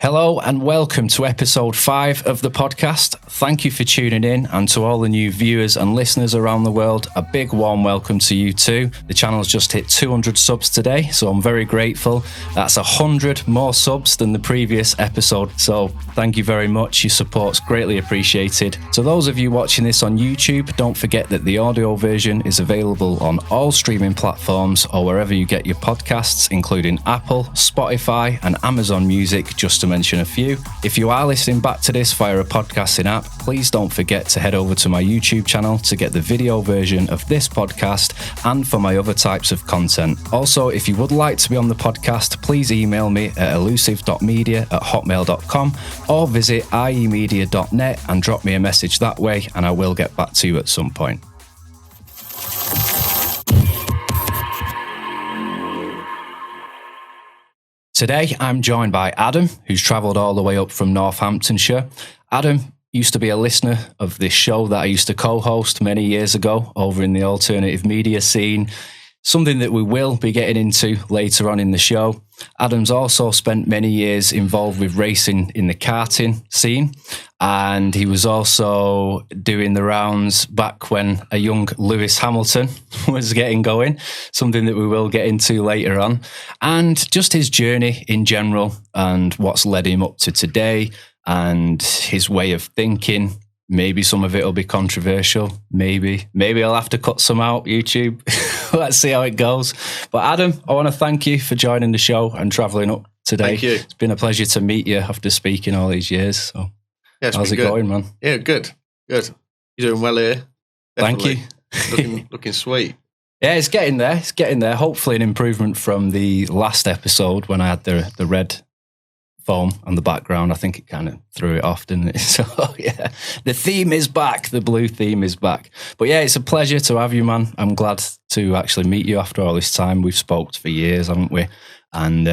Hello and welcome to episode 5 of the podcast. Thank you for tuning in, and to all the new viewers and listeners around the world, a big warm welcome to you too. The channel's just hit 200 subs today, so I'm very grateful. That's 100 more subs than the previous episode, so thank you very much. Your support's greatly appreciated. To those of you watching this on YouTube, don't forget that the audio version is available on all streaming platforms or wherever you get your podcasts, including Apple, Spotify and Amazon Music, just to mention a few. If you are listening back to this via a podcasting app, please don't forget to head over to my YouTube channel to get the video version of this podcast and for my other types of content. Also, if you would like to be on the podcast, please email me at Illusive.media@hotmail.com or visit iemedia.net and drop me a message that way, and I will get back to you at some point. Today, I'm joined by Adam, who's travelled all the way up from Northamptonshire. Adam used to be a listener of this show that I used to co-host many years ago over in the alternative media scene, something that we will be getting into later on in the show. Adam's also spent many years involved with racing in the karting scene, and he was also doing the rounds back when a young Lewis Hamilton was getting going, something that we will get into later on, and just his journey in general and what's led him up to today and his way of thinking. Maybe some of it will be controversial. Maybe I'll have to cut some out, YouTube. Let's see how it goes. But Adam, I want to thank you for joining the show and travelling up today. Thank you. It's been a pleasure to meet you after speaking all these years. So, yeah, how's it going, man? Yeah, good. You're doing well here. Definitely. Thank you. Looking sweet. Yeah, it's getting there. Hopefully an improvement from the last episode when I had the red foam on the background. I think it kind of threw it off, didn't it? So yeah, the theme is back. The blue theme is back. But yeah, it's a pleasure to have you, man. I'm glad to actually meet you after all this time. We've spoke for years, haven't we? And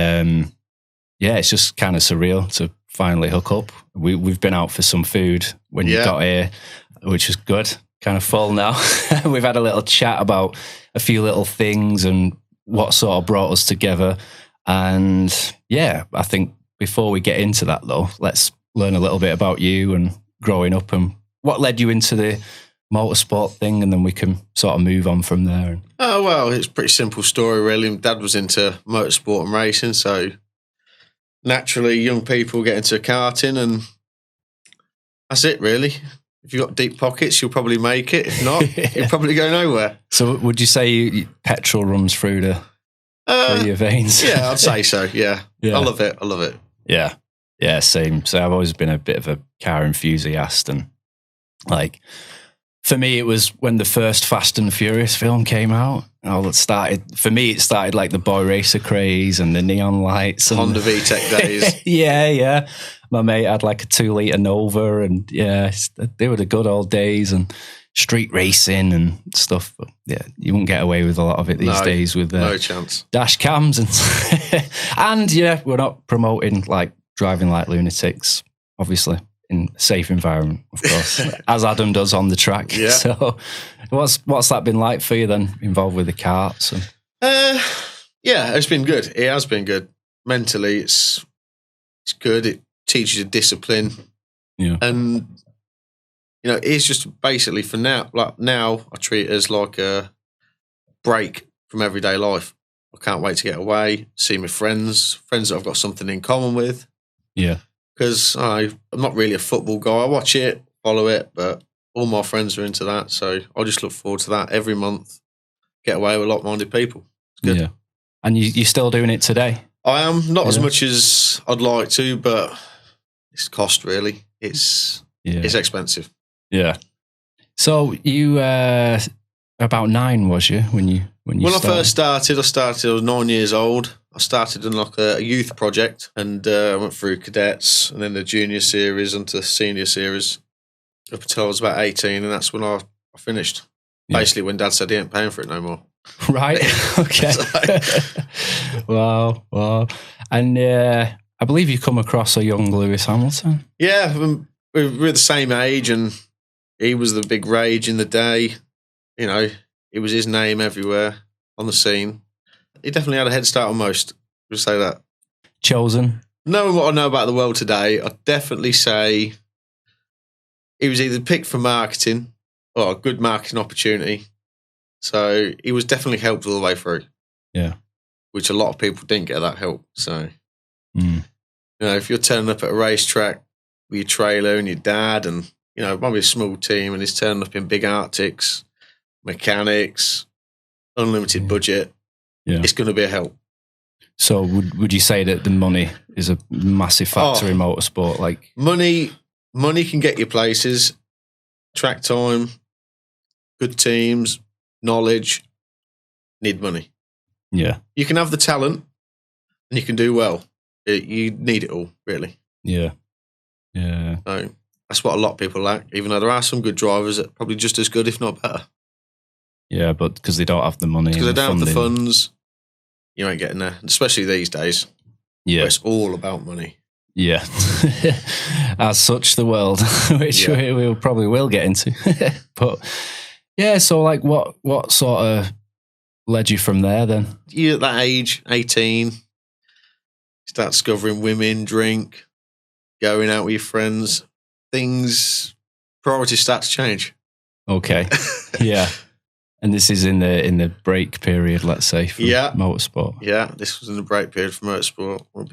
yeah, it's just kind of surreal to finally hook up. We've been out for some food when you got here, which was good. Kind of full now. We've had a little chat about a few little things and what sort of brought us together. And yeah, I think before we get into that, though, let's learn a little bit about you and growing up and what led you into the motorsport thing, and then we can sort of move on from there. Oh, well, it's a pretty simple story, really. Dad was into motorsport and racing, so naturally young people get into karting, and that's it, really. If you've got deep pockets, you'll probably make it. If not, you'll probably go nowhere. So would you say petrol runs through your veins? Yeah, I'd say so, yeah. I love it. Yeah, same. So I've always been a bit of a car enthusiast, and like for me, it was when the first Fast and Furious film came out. It started like the boy racer craze and the neon lights, and Honda VTEC days. yeah. My mate had like a 2-litre Nova, and yeah, they were the good old days, and street racing and stuff. But yeah, you won't get away with a lot of it these days with no chance. Dash cams and and yeah, we're not promoting like driving like lunatics, obviously in a safe environment, of course, as Adam does on the track. Yeah. So what's that been like for you then, involved with the karts? Yeah, it's been good. It has been good. Mentally, it's good. It teaches you discipline. Yeah. And you know, it's just basically for now. Like now, I treat it as like a break from everyday life. I can't wait to get away, see my friends that I've got something in common with. Yeah. Because I'm not really a football guy. I watch it, follow it, but all my friends are into that. So I just look forward to that every month. Get away with like-minded people. It's good. Yeah. And you're still doing it today? I am. Not as much as I'd like to, but it's cost, really. It's expensive. Yeah. So you about 9 was you when you when I first started? I was 9 years old. I started in like a youth project, and I went through cadets and then the junior series into the senior series up until I was about 18, and that's when I finished. Yeah. Basically, when Dad said he ain't paying for it no more. Right. Okay. Wow. And I believe you come across a young Lewis Hamilton. Yeah, we're the same age, and he was the big rage in the day. You know, it was his name everywhere on the scene. He definitely had a head start on most. We'll say that. Chosen knowing what I know about the world today, I'd definitely say he was either picked for marketing or a good marketing opportunity. So he was definitely helped all the way through. Yeah. Which a lot of people didn't get that help. So, if you're turning up at a racetrack with your trailer and your dad and, maybe a small team and he's turning up in big Arctics, mechanics, unlimited budget, it's going to be a help. So would you say that the money is a massive factor in motorsport? Like money can get you places, track time, good teams, knowledge, need money. Yeah. You can have the talent and you can do well. You need it all, really. Yeah. Yeah. So that's what a lot of people lack, even though there are some good drivers that are probably just as good, if not better. Yeah, but because they don't have the money. Because they don't have the funds, you ain't getting there, especially these days. Yeah. Where it's all about money. Yeah. As such, the world, which we probably will get into. But yeah, so like what sort of led you from there then? You at that age, 18, start discovering women, drink, going out with your friends, priorities start to change. Okay. Yeah. And this is in the break period, let's say, for motorsport. Yeah, this was in the break period for motorsport. A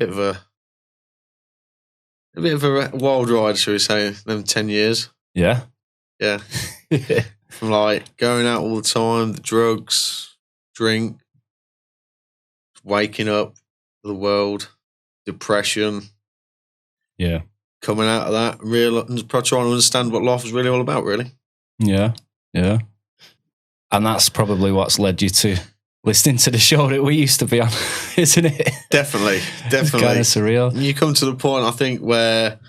bit of a wild ride, shall we say, them 10 years. Yeah. Yeah. From like going out all the time, the drugs, drink, waking up to the world, depression. Yeah. Coming out of that, trying to understand what life was really all about, really. Yeah. Yeah. And that's probably what's led you to listening to the show that we used to be on, isn't it? Definitely. It's kind of surreal. You come to the point, I think, where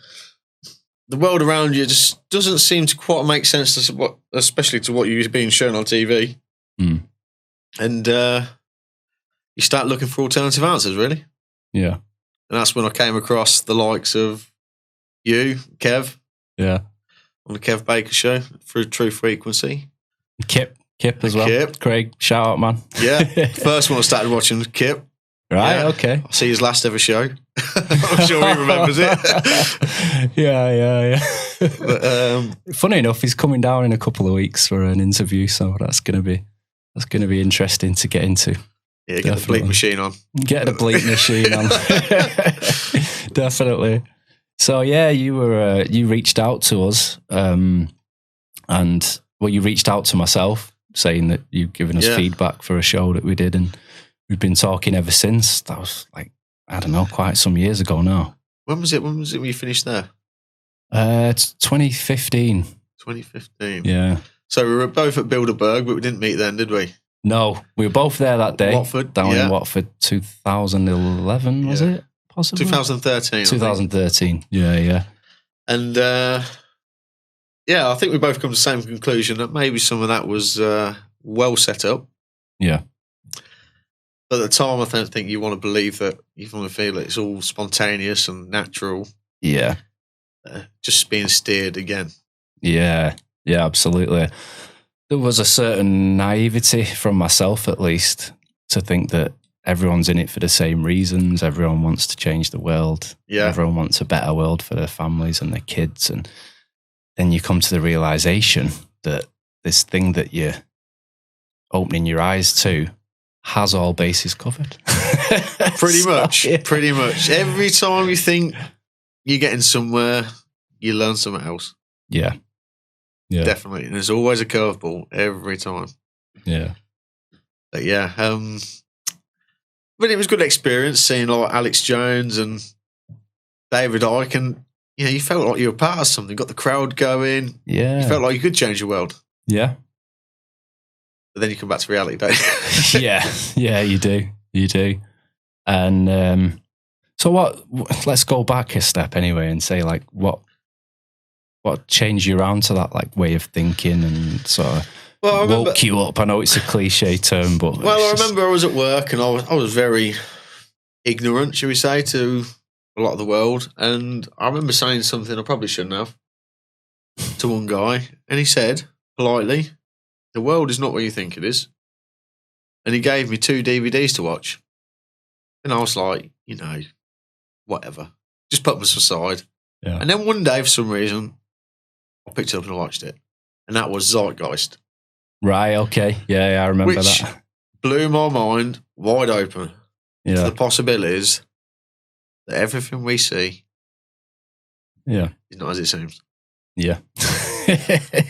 the world around you just doesn't seem to quite make sense, especially to what you're being shown on TV. Mm. And you start looking for alternative answers, really. Yeah. And that's when I came across the likes of you, Kev. Yeah. On the Kev Baker show through True Frequency. Kip as well. Kip. Craig, shout out, man. Yeah. First one I started watching was Kip. Right, okay. I see his last ever show. I'm sure he remembers it. Yeah. But, funny enough, he's coming down in a couple of weeks for an interview, so that's gonna be interesting to get into. Yeah, get the bleep machine on. Get the bleep machine on. Definitely. So yeah, you reached out to us, and you reached out to myself saying that you've given us feedback for a show that we did, and we've been talking ever since. That was like, I don't know, quite some years ago now. When was it when you finished there? It's 2015. 2015. Yeah. So we were both at Bilderberg, but we didn't meet then, did we? No, we were both there that day. Watford. Down in Watford, 2011, was it? Possibly? 2013. 2013. Yeah. And I think we both come to the same conclusion that maybe some of that was well set up. Yeah. But at the time, I don't think you want to believe that. You want to feel that it's all spontaneous and natural. Yeah. Just being steered again. Yeah, absolutely. There was a certain naivety from myself, at least, to think that everyone's in it for the same reasons. Everyone wants to change the world. Yeah. Everyone wants a better world for their families and their kids. And then you come to the realization that this thing that you're opening your eyes to has all bases covered. Pretty much. Every time you think you're getting somewhere, you learn something else. Yeah. Definitely. And there's always a curveball every time. Yeah. But but it was a good experience seeing like Alex Jones and David Icke, and you felt like you were part of something. Got the crowd going. Yeah. You felt like you could change the world. Yeah. But then you come back to reality, don't you? Yeah, you do. And so let's go back a step anyway and say like what changed you around to that like way of thinking and sort of woke you up? I know it's a cliche term, but I remember I was at work and I was very ignorant, shall we say, to a lot of the world, and I remember saying something I probably shouldn't have to one guy, and he said politely, "The world is not what you think it is," and he gave me 2 DVDs to watch, and I was like, whatever. Just put them aside. Yeah. And then one day, for some reason, I picked it up and I watched it. And that was Zeitgeist. Right, okay. Yeah, I remember which that. Blew my mind wide open to Yeah. the possibilities that everything we see Yeah. is not as it seems. Yeah.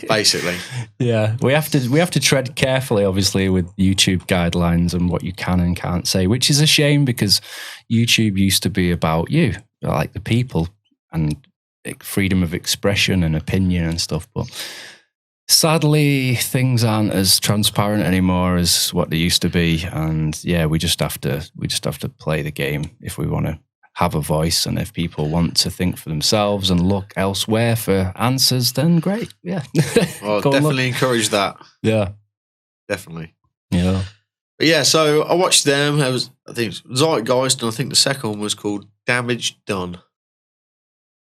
Basically. Yeah. We have to tread carefully, obviously, with YouTube guidelines and what you can and can't say, which is a shame because YouTube used to be about you, like the people, and freedom of expression and opinion and stuff. But sadly, things aren't as transparent anymore as what they used to be. And yeah, we just have to play the game if we want to have a voice. And if people want to think for themselves and look elsewhere for answers, then great. Yeah. Well, definitely encourage that. Yeah. Definitely. Yeah. But yeah, so I watched them. I think it was Zeitgeist, and I think the second one was called Damage Done.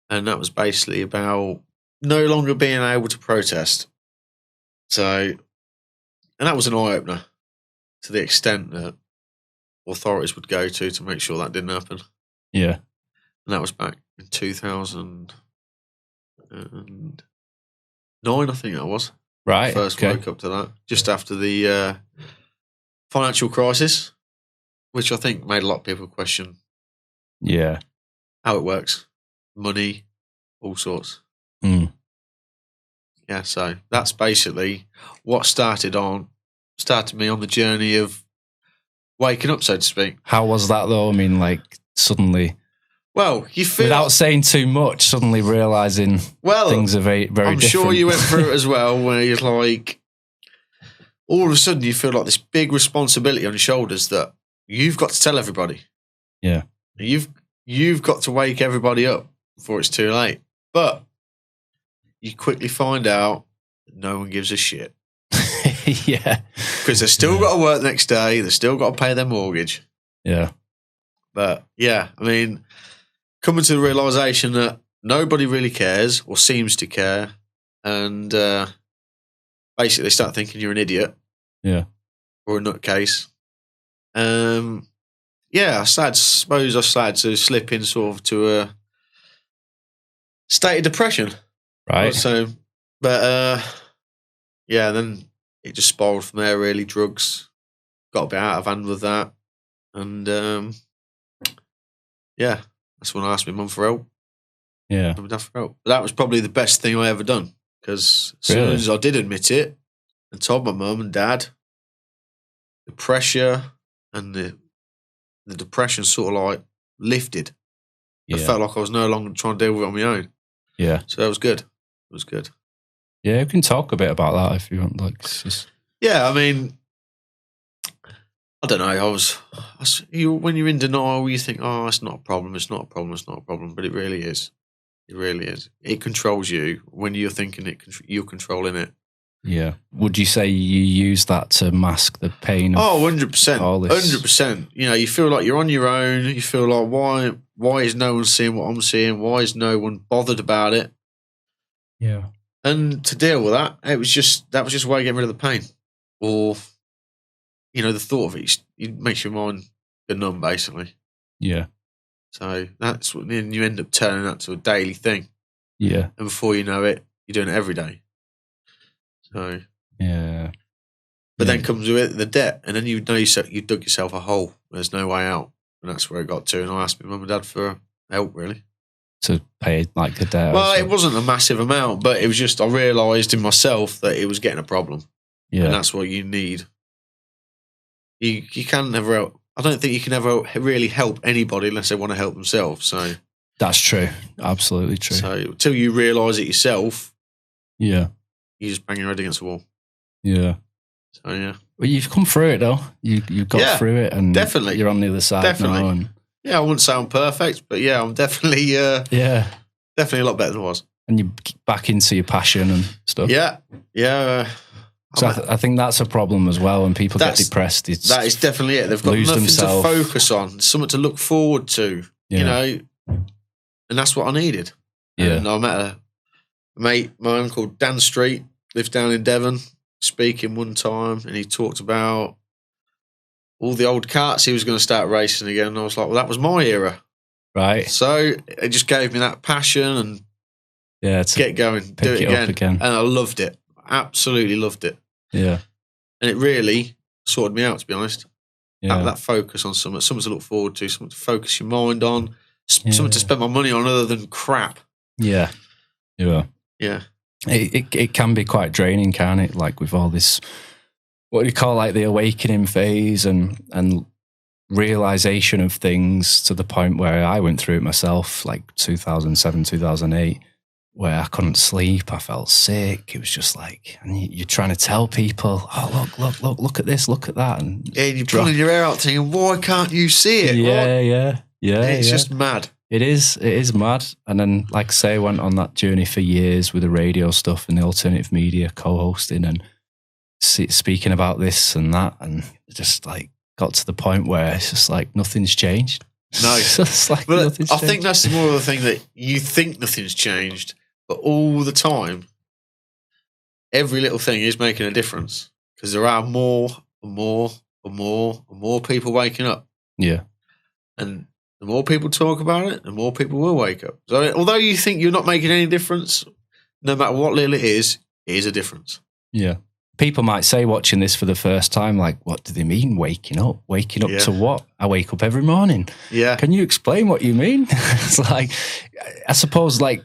And that was basically about no longer being able to protest. So, and that was an eye-opener to the extent that authorities would go to make sure that didn't happen. Yeah. And that was back in 2009, I think that was. Right. First woke up to that. Just after the financial crisis, which I think made a lot of people question how it works. Money, all sorts. Mm. Yeah, so that's basically what started me on the journey of waking up, so to speak. How was that though? I mean, like suddenly, well, you feel without saying too much, suddenly realizing things are very, very I'm different. sure you went through it as well, where you're like, all of a sudden you feel like this big responsibility on your shoulders that you've got to tell everybody. Yeah, you've got to wake everybody up before it's too late. But you quickly find out that no one gives a shit. Yeah, because they've still got to work the next day. They've still got to pay their mortgage. Yeah. But yeah, I mean, coming to the realisation that nobody really cares or seems to care, and basically start thinking you're an idiot. Yeah. Or a nutcase. Yeah, I suppose I started to slip in sort of to a state of depression. Right. So, but yeah, then it just spiraled from there, really. Drugs. Got a bit out of hand with that. And yeah, that's when I asked my mum for help. Yeah. For help. But that was probably the best thing I ever done. Because as soon as I did admit it and told my mum and dad, the pressure and the depression sort of like lifted. Yeah. I felt like I was no longer trying to deal with it on my own. Yeah. So that was good. It was good. Yeah, we can talk a bit about that if you want. Like, it's just... Yeah, I mean, I don't know. When you're in denial, you think, oh, it's not a problem, it's not a problem, it's not a problem. But it really is. It really is. It controls you when you're thinking you're controlling it. Yeah. Would you say you use that to mask the pain? 100%. 100%. You know, you feel like you're on your own. You feel like, why is no one seeing what I'm seeing? Why is no one bothered about it? Yeah. And to deal with that, that was just a way of getting rid of the pain. Or, you know, the thought of it makes your mind go numb, basically. Yeah. So that's what, then you end up turning that to a daily thing. Yeah. And before you know it, you're doing it every day. So yeah. But then comes with it the debt, and then you know you dug yourself a hole. There's no way out, and that's where it got to. And I asked my mum and dad for help, really, to pay like the debt. Well, it wasn't a massive amount, but it was just I realised in myself that it was getting a problem. Yeah, and that's what you need. You can never help. I don't think you can ever really help anybody unless they want to help themselves. So that's true, absolutely true. So until you realise it yourself, yeah, you just bang your head against the wall. Yeah. So yeah. Well, you've come through it though. You've got through it, and definitely you're on the other side definitely. now. And... yeah, I wouldn't sound perfect, but yeah, I'm definitely definitely a lot better than I was. And you're back into your passion and stuff. Yeah, yeah. So I think that's a problem as well. When people get depressed, that is definitely it. They've got nothing to focus on, something to look forward to. Yeah. You know, and that's what I needed. Yeah. And I met a mate, my uncle Dan Street, lived down in Devon, speaking one time, and he talked about all the old karts he was going to start racing again. And I was like, well, that was my era. Right. So it just gave me that passion and get going, do it again. And I loved it. Absolutely loved it. Yeah. And it really sorted me out, to be honest. Yeah. That focus on something to look forward to, something to focus your mind on, something to spend my money on other than crap. Yeah. Yeah. Yeah. It can be quite draining, can't it? Like with all this, what do you call like the awakening phase and realization of things, to the point where I went through it myself, like 2007, 2008, where I couldn't sleep. I felt sick. It was just like, and you're trying to tell people, oh, look at this, look at that. And you're pulling your hair out thinking, why can't you see it? Yeah. It's just mad. It is mad. And then, like I say, I went on that journey for years with the radio stuff and the alternative media, co-hosting and speaking about this and that, and just like got to the point where it's just like nothing's changed. No. It's like but nothing's I changed. think that's more of the thing, that you think nothing's changed, but all the time, every little thing is making a difference, because there are more and more and more and more people waking up. Yeah. And the more people talk about it, the more people will wake up. So although you think you're not making any difference, no matter what little it is a difference. Yeah. People might say, watching this for the first time, like, what do they mean waking up? Waking up to what? I wake up every morning. Yeah. Can you explain what you mean? It's like, I suppose, like,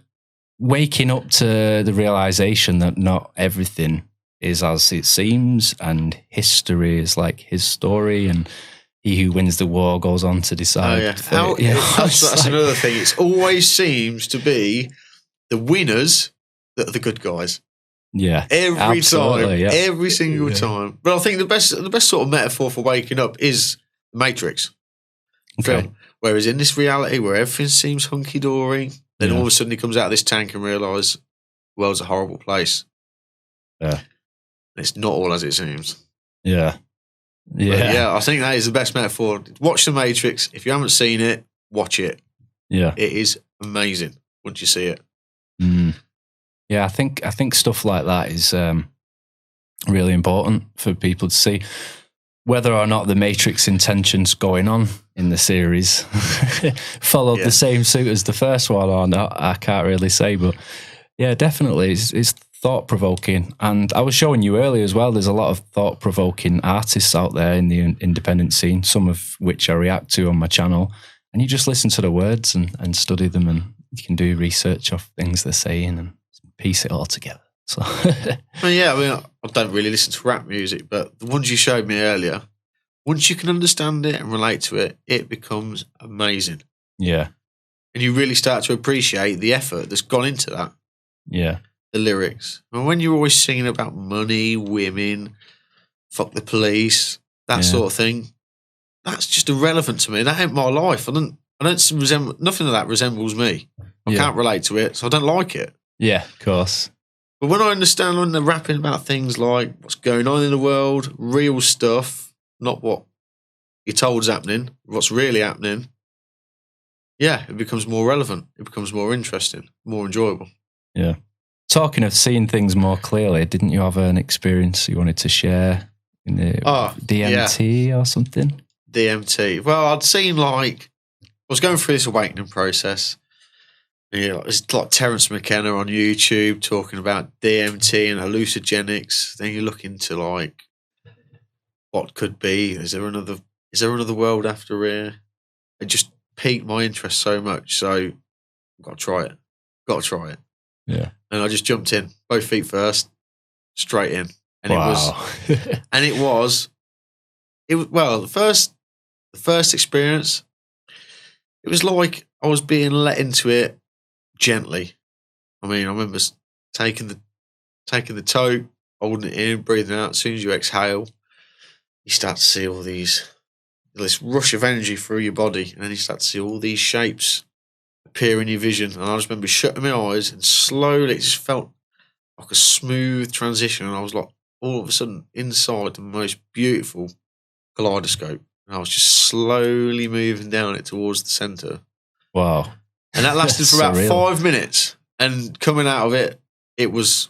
waking up to the realization that not everything is as it seems, and history is like his story, and he who wins the war goes on to decide. Oh, yeah. That's another thing. It always seems to be the winners that are the good guys. Yeah, every time, yeah. Every single time. But I think the best sort of metaphor for waking up is the Matrix film. Whereas in this reality where everything seems hunky dory, then all of a sudden he comes out of this tank and realises the world's a horrible place. Yeah, it's not all as it seems. Yeah. I think that is the best metaphor. Watch the Matrix. If you haven't seen it, watch it. Yeah, it is amazing once you see it. Yeah, I think stuff like that is really important for people to see. Whether or not the Matrix intentions going on in the series followed the same suit as the first one or not, I can't really say. But yeah, definitely, it's thought-provoking. And I was showing you earlier as well, there's a lot of thought-provoking artists out there in the independent scene, some of which I react to on my channel. And you just listen to the words and study them, and you can do research of things they're saying and piece it all together. So yeah, I mean, I don't really listen to rap music, but the ones you showed me earlier, once you can understand it and relate to it, it becomes amazing. Yeah. And you really start to appreciate the effort that's gone into that. Yeah. The lyrics. And when you're always singing about money, women, fuck the police, that sort of thing, that's just irrelevant to me. That ain't my life. I don't resemble, nothing of that resembles me. I can't relate to it, so I don't like it. Yeah, of course. But when I understand when they're rapping about things like what's going on in the world, real stuff, not what you're told is happening, what's really happening, it becomes more relevant. It becomes more interesting, more enjoyable. Yeah. Talking of seeing things more clearly, didn't you have an experience you wanted to share in the DMT or something? DMT. Well, I'd seen I was going through this awakening process. It's like Terence McKenna on YouTube talking about DMT and hallucinogenics. Then you look into what could be. Is there another world after here? It just piqued my interest so much. So I've got to try it. Yeah. And I just jumped in, both feet first, straight in. And it was the first experience. It was like I was being let into it gently. I mean, I remember taking the toke, holding it in, breathing out. As soon as you exhale, you start to see all this rush of energy through your body, and then you start to see all these shapes appear in your vision. And I just remember shutting my eyes, and slowly it just felt like a smooth transition. And I was like, all of a sudden, inside the most beautiful kaleidoscope. And I was just slowly moving down it towards the centre. Wow. And that lasted for about 5 minutes. And coming out of it, it was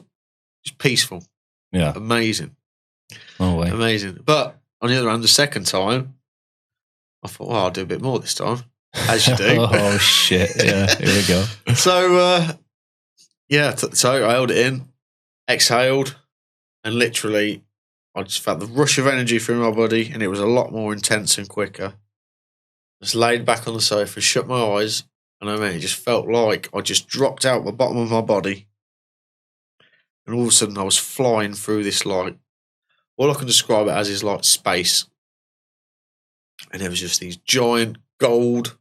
just peaceful. Yeah. Amazing. Oh, way. Amazing. But on the other hand, the second time, I thought, I'll do a bit more this time. as you do. Oh, shit. Yeah, here we go. So, so I held it in, exhaled, and literally I just felt the rush of energy through my body, and it was a lot more intense and quicker. Just laid back on the sofa, shut my eyes, and it just felt like I just dropped out the bottom of my body, and all of a sudden I was flying through this, like, all I can describe it as is like space. And there was just these giant gold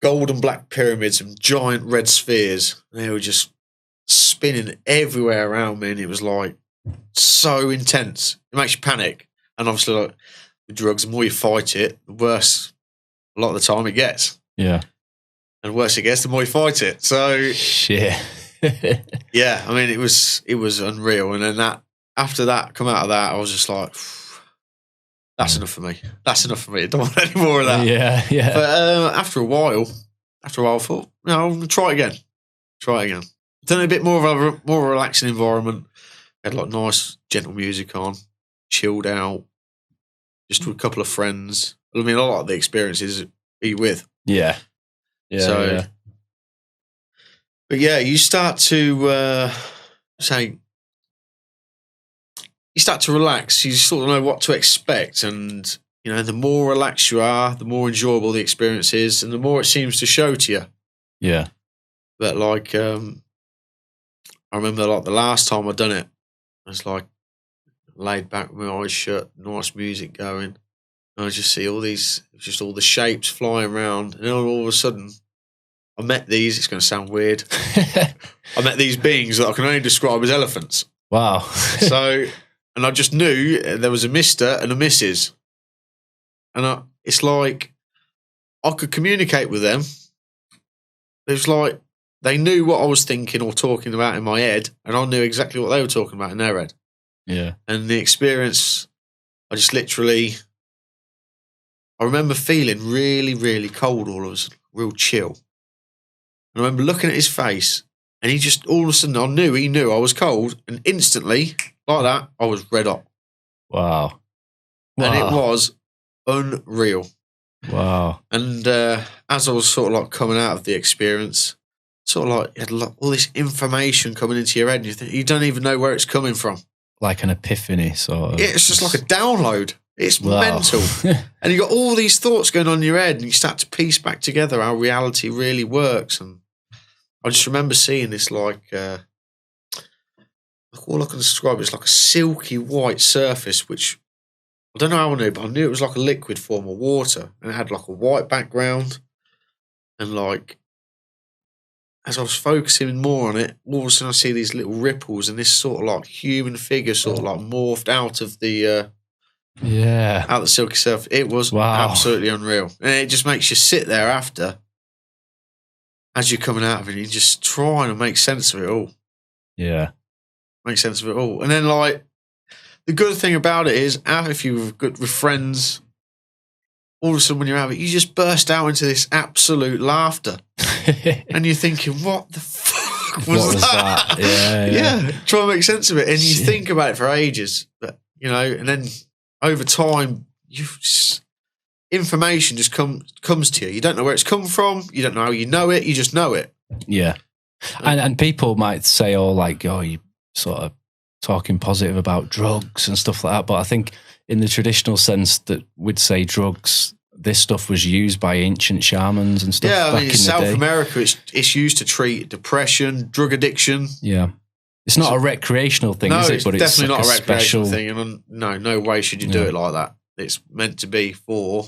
and black pyramids and giant red spheres. And they were just spinning everywhere around me, and it was like so intense. It makes you panic. And obviously, like with drugs, the more you fight it, the worse a lot of the time it gets. Yeah. And the worse it gets, the more you fight it. So shit. yeah, I mean, it was unreal. And then after that, come out of that, I was just like, that's enough for me. That's enough for me. I don't want any more of that. Yeah, yeah. But after a while, I thought, I'm going to try it again. Done a bit more of a more relaxing environment. Had like nice, gentle music on, chilled out, just with a couple of friends. I mean, a lot of the experiences are you with. Yeah. Yeah. But yeah, you start to you start to relax. You sort of know what to expect, and the more relaxed you are, the more enjoyable the experience is, and the more it seems to show to you. Yeah. But like, I remember like the last time I'd done it, I was like laid back with my eyes shut, nice music going, and I just see all the shapes flying around, and then all of a sudden, I met these. It's going to sound weird. I met these beings that I can only describe as elephants. Wow. And I just knew there was a Mr. and a Mrs. And it's like I could communicate with them. It was like they knew what I was thinking or talking about in my head, and I knew exactly what they were talking about in their head. Yeah. And the experience, I just literally, I remember feeling really, really cold all of a sudden, real chill. And I remember looking at his face, and he just, all of a sudden, I knew he knew I was cold, and instantly, like that, I was red hot. Wow. And it was unreal. Wow. And as I was sort of like coming out of the experience, sort of like you had like all this information coming into your head, and you don't even know where it's coming from. Like an epiphany, sort of. Yeah, it's just like a download. It's mental. And you got all these thoughts going on in your head, and you start to piece back together how reality really works. And I just remember seeing this like all I can describe is like a silky white surface, which I don't know how I knew, but I knew it was like a liquid form of water, and it had like a white background. And like, as I was focusing more on it, all of a sudden I see these little ripples, and this sort of like human figure sort of like morphed out of the out of the silky surface. It was absolutely unreal, and it just makes you sit there after, as you're coming out of it, and you're just trying to make sense of it all. Yeah, make sense of it all. And then like the good thing about it is, if you're good with friends, all of a sudden when you're out of it, you just burst out into this absolute laughter. And you're thinking, what the fuck was that? Yeah. Try and make sense of it. And you think about it for ages, but and then over time, information just comes to you. You don't know where it's come from. You don't know how you know it. You just know it. Yeah. And people might say, you sort of talking positive about drugs and stuff like that. But I think in the traditional sense that we'd say drugs, this stuff was used by ancient shamans and stuff. Yeah, back in South the day. America, it's used to treat depression, drug addiction. Yeah. It's not a recreational thing, is it? But it's definitely like not a recreational special thing. And no way should you do it like that. It's meant to be for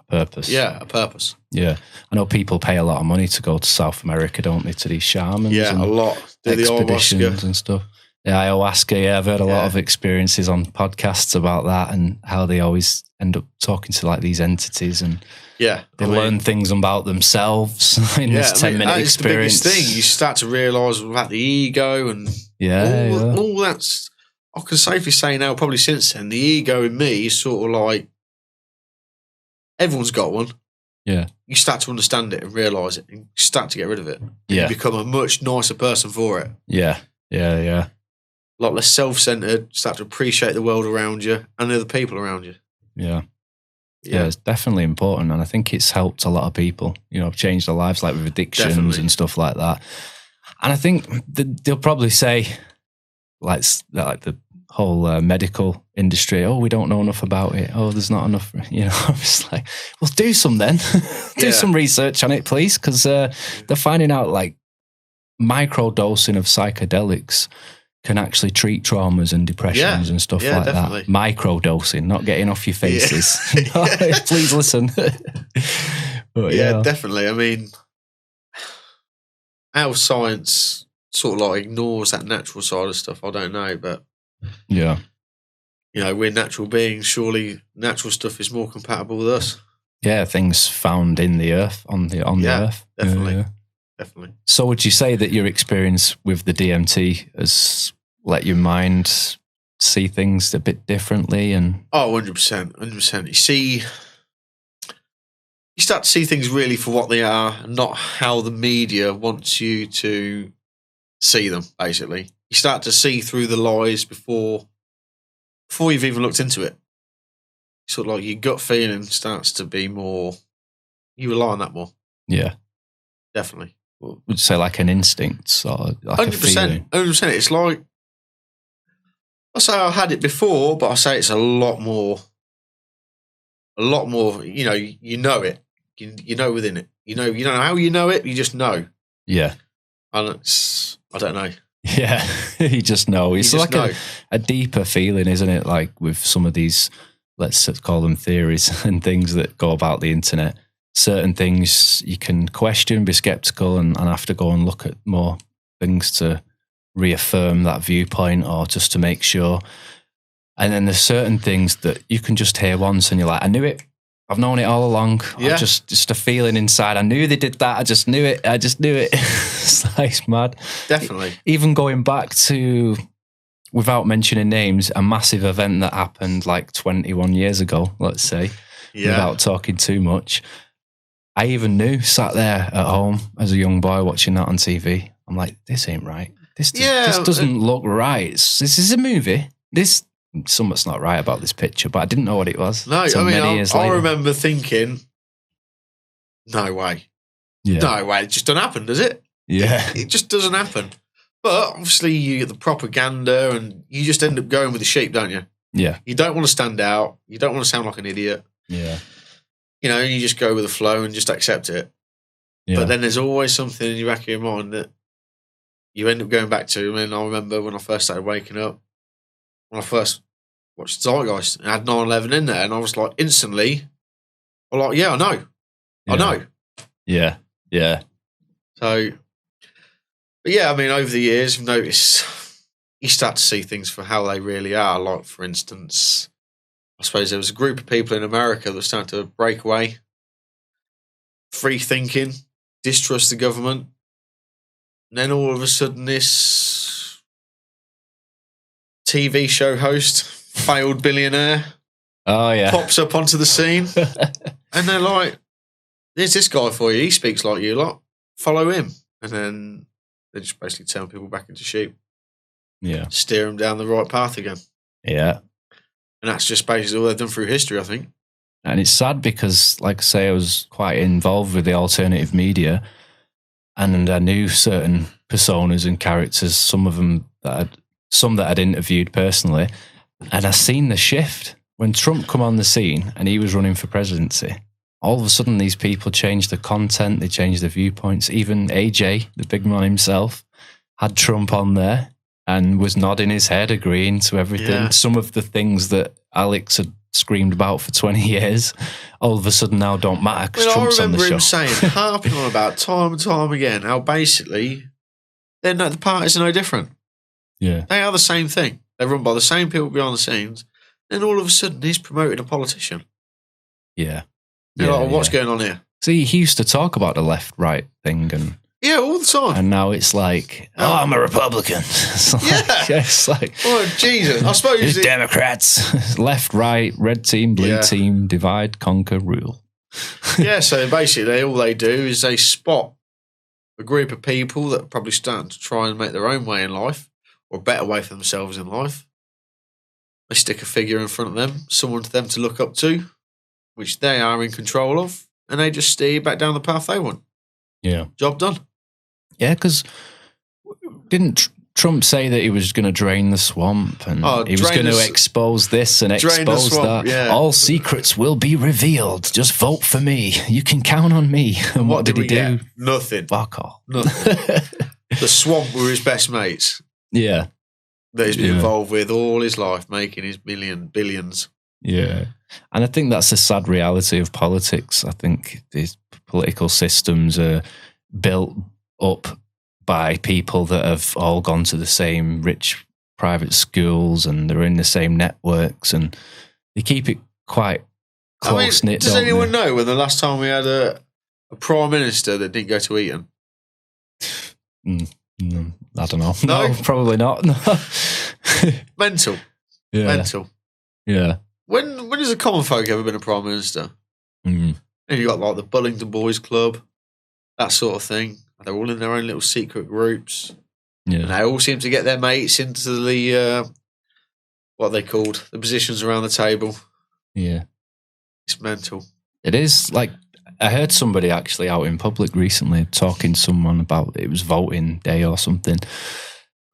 purpose. Yeah, a purpose. Yeah. I know people pay a lot of money to go to South America, don't they, to these shamans? Yeah, a lot. Do the expeditions ayahuasca and stuff. Yeah, ayahuasca, I've heard a lot of experiences on podcasts about that and how they always end up talking to like these entities and they learn things about themselves in this 10-minute experience. The biggest thing. You start to realise about the ego and all that's, I can safely say now, probably since then, the ego in me is sort of like, everyone's got one. Yeah. You start to understand it and realise it and start to get rid of it. Yeah. You become a much nicer person for it. Yeah. Yeah. A lot less self-centred, start to appreciate the world around you and the other people around you. Yeah. Yeah, it's definitely important. And I think it's helped a lot of people, changed their lives, like with addictions and stuff like that. And I think they'll probably say, like the whole medical industry, oh, we don't know enough about it. Oh, there's not enough, I'm just like, well, do some then. Do some research on it, please, because they're finding out like micro-dosing of psychedelics can actually treat traumas and depressions and stuff like that. Micro-dosing, not getting off your faces. Please listen. But, definitely. I mean, our science sort of like ignores that natural side of stuff. I don't know, but we're natural beings. Surely natural stuff is more compatible with us. Yeah, things found in the earth, on the earth. Definitely. Definitely. So would you say that your experience with the DMT has let your mind see things a bit differently? And 100%. You start to see things really for what they are and not how the media wants you to see them, basically. You start to see through the lies before you've even looked into it. Sort of like your gut feeling starts to be more, you rely on that more. Yeah. Definitely. Would you say like an instinct or like 100%, a feeling? 100%. It's like, I say I had it before, but I say it's a lot more, you know it. You know within it. You know how you know it, you just know. Yeah. And it's, I don't know. Yeah, you just know. It's like a deeper feeling, isn't it? Like with some of these, let's call them theories and things that go about the internet. Certain things you can question, be skeptical, and have to go and look at more things to reaffirm that viewpoint or just to make sure. And then there's certain things that you can just hear once and you're like, I knew it. I've known it all along. Yeah. Just a feeling inside. I knew they did that. I just knew it. It's mad. Definitely. Even going back to, without mentioning names, a massive event that happened like 21 years ago, let's say, without talking too much. I even knew, sat there at home as a young boy watching that on TV. I'm like, this ain't right. This doesn't look right. This is a movie. Something's not right about this picture, but I didn't know what it was. No, I remember thinking, no way. Yeah. No way. It just doesn't happen, does it? Yeah. It just doesn't happen. But obviously you get the propaganda and you just end up going with the sheep, don't you? Yeah. You don't want to stand out. You don't want to sound like an idiot. Yeah. You just go with the flow and just accept it. Yeah. But then there's always something in the back of your mind that you end up going back to. I mean, I remember when I first started waking up, when I first watched Zeitgeist and had 9/11 in there, and I was like, instantly, I'm like, yeah, I know. I know. Yeah. Yeah. So, but yeah, I mean, over the years, I've noticed you start to see things for how they really are. Like, for instance, I suppose there was a group of people in America that were starting to break away. Free thinking, distrust the government. And then all of a sudden this TV show host, failed billionaire, pops up onto the scene. And they're like, there's this guy for you. He speaks like you lot. Follow him. And then they just basically turn people back into sheep. Yeah. Steer them down the right path again. Yeah. And that's just basically all they've done through history, I think. And it's sad because, like I say, I was quite involved with the alternative media and I knew certain personas and characters, some that I'd interviewed personally, and I seen the shift. When Trump come on the scene and he was running for presidency, all of a sudden these people changed the content, they changed the viewpoints. Even AJ, the big man himself, had Trump on there and was nodding his head, agreeing to everything. Yeah. Some of the things that Alex had screamed about for 20 years, all of a sudden now don't matter because Trump's on the show. I remember him saying, harping on about time and time again, how basically the parties are no different. Yeah. They are the same thing. They're run by the same people behind the scenes. Then all of a sudden he's promoted a politician. Yeah. You're like, what's going on here? See, he used to talk about the left-right thing and yeah, all the time. And now it's like, I'm a Republican. It's like, oh, Jesus. I suppose it's Democrats, left, right, red team, blue team, divide, conquer, rule. Yeah, so basically all they do is they spot a group of people that are probably starting to try and make their own way in life or a better way for themselves in life. They stick a figure in front of them, someone to them to look up to. which they are in control of, and they just steer you back down the path they want. Yeah. Job done. Yeah, because didn't Trump say that he was going to drain the swamp and he was going to expose this and expose that? Yeah. All secrets will be revealed. Just vote for me. You can count on me. And what did he do? Get? Nothing. Fuck all. Nothing. The swamp were his best mates. Yeah. That he's been involved with all his life, making his billions. Yeah. And I think that's the sad reality of politics. I think these political systems are built up by people that have all gone to the same rich private schools and they're in the same networks and they keep it quite close-knit. Does anyone know when the last time we had a prime minister that didn't go to Eton? I don't know. No, probably not. No. Mental. Yeah. Mental. Yeah. When has a common folk ever been a prime minister? Mm. And you got like the Bullingdon Boys Club, that sort of thing. They're all in their own little secret groups. Yeah. And they all seem to get their mates into the, what are they called? The positions around the table. Yeah. It's mental. It is. Like, I heard somebody actually out in public recently talking to someone about it was voting day or something,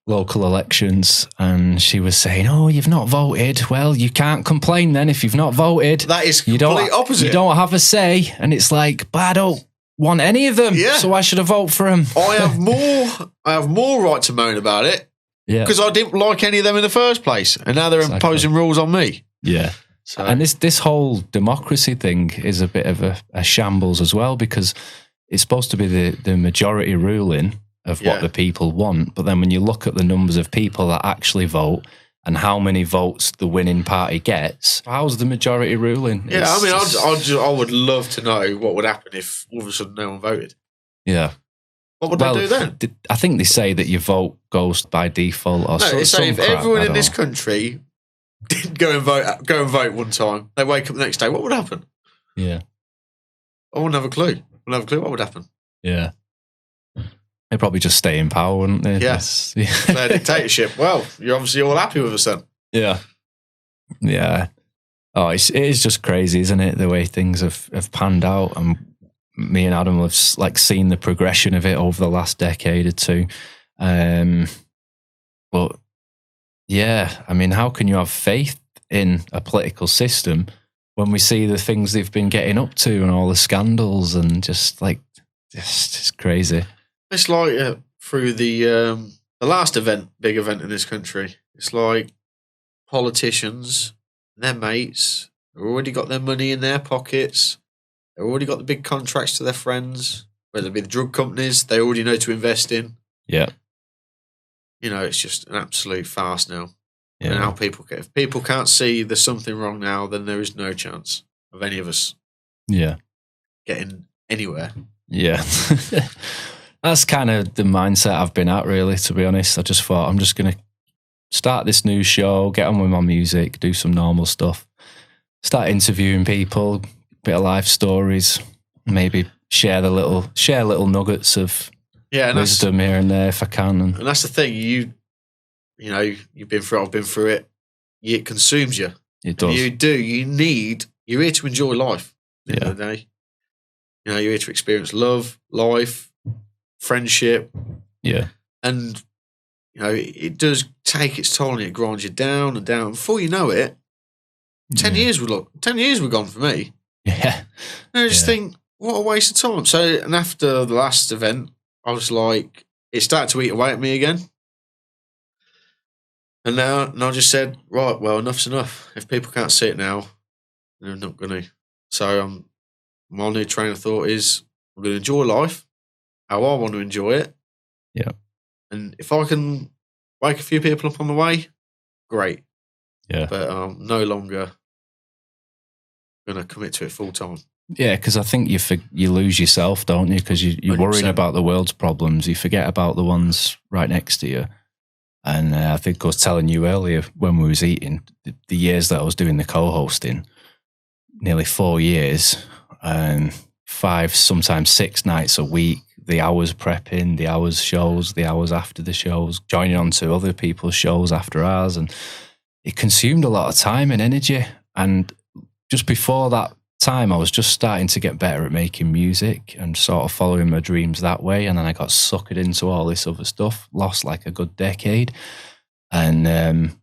local elections, and she was saying, "Oh, you've not voted. Well, you can't complain then if you've not voted. That is complete opposite. You don't have a say." And it's like, but I don't want any of them, so I should have voted for them. I have more right to moan about it, because I didn't like any of them in the first place, and now they're imposing rules on me. Yeah. So. And this whole democracy thing is a bit of a shambles as well, because it's supposed to be the majority ruling of what the people want. But then when you look at the numbers of people that actually vote and how many votes the winning party gets, how's the majority ruling? Yeah, I would love to know what would happen if all of a sudden no one voted. Yeah. What would they do then? I think they say that your vote goes by default or something. No, they say if everyone in this country didn't go and vote one time, they wake up the next day, what would happen? Yeah. I wouldn't have a clue. I wouldn't have a clue what would happen. Yeah. They'd probably just stay in power, wouldn't they? Yes. Yeah. Their dictatorship. Well, you're obviously all happy with us then. Yeah. Yeah. Oh, it is just crazy, isn't it? The way things have panned out. And me and Adam have seen the progression of it over the last decade or two. But yeah, I mean, how can you have faith in a political system when we see the things they've been getting up to and all the scandals and just crazy. It's like through the last big event in this country. It's like politicians, their mates, they've already got their money in their pockets. They've already got the big contracts to their friends, whether it be the drug companies they already know to invest in. Yeah. It's just an absolute farce now. Yeah. And how if people can't see there's something wrong now, then there is no chance of any of us getting anywhere. Yeah. That's kind of the mindset I've been at, really, to be honest. I just thought I'm just going to start this new show, get on with my music, do some normal stuff, start interviewing people, bit of life stories, maybe share little nuggets of wisdom here and there if I can. And that's the thing, you've been through it, I've been through it. It consumes you. It does. You're here to enjoy life at the end of the day. You're here to experience love, life, friendship. Yeah. And, it does take its toll and it grinds you down and down. Before you know it, 10 years were gone for me. Yeah. And I just think, what a waste of time. So, and after the last event, I was like, it started to eat away at me again. And now I just said, right, well, enough's enough. If people can't see it now, they're not going to. So my new train of thought is I'm going to enjoy life how I want to enjoy it. Yeah. And if I can wake a few people up on the way, great. Yeah. But I'm no longer going to commit to it full time. Yeah, because I think you lose yourself, don't you? Because you're 100%. Worrying about the world's problems. You forget about the ones right next to you. And I think I was telling you earlier when we was eating, the years that I was doing the co-hosting, nearly 4 years, and 5, sometimes 6 nights a week, the hours prepping, the hours shows, the hours after the shows, joining on to other people's shows after ours. And it consumed a lot of time and energy. And just before that time, I was just starting to get better at making music and sort of following my dreams that way. And then I got suckered into all this other stuff, lost like a good decade, and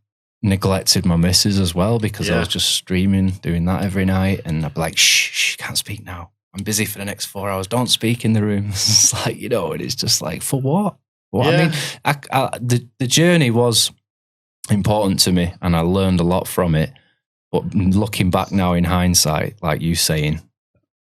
neglected my missus as well, because I was just streaming, doing that every night. And I'd be like, shh, can't speak now. I'm busy for the next 4 hours. Don't speak in the room. It's like, you know, and it's just like, for what? Well, I mean, the journey was important to me and I learned a lot from it. But looking back now in hindsight, like you saying,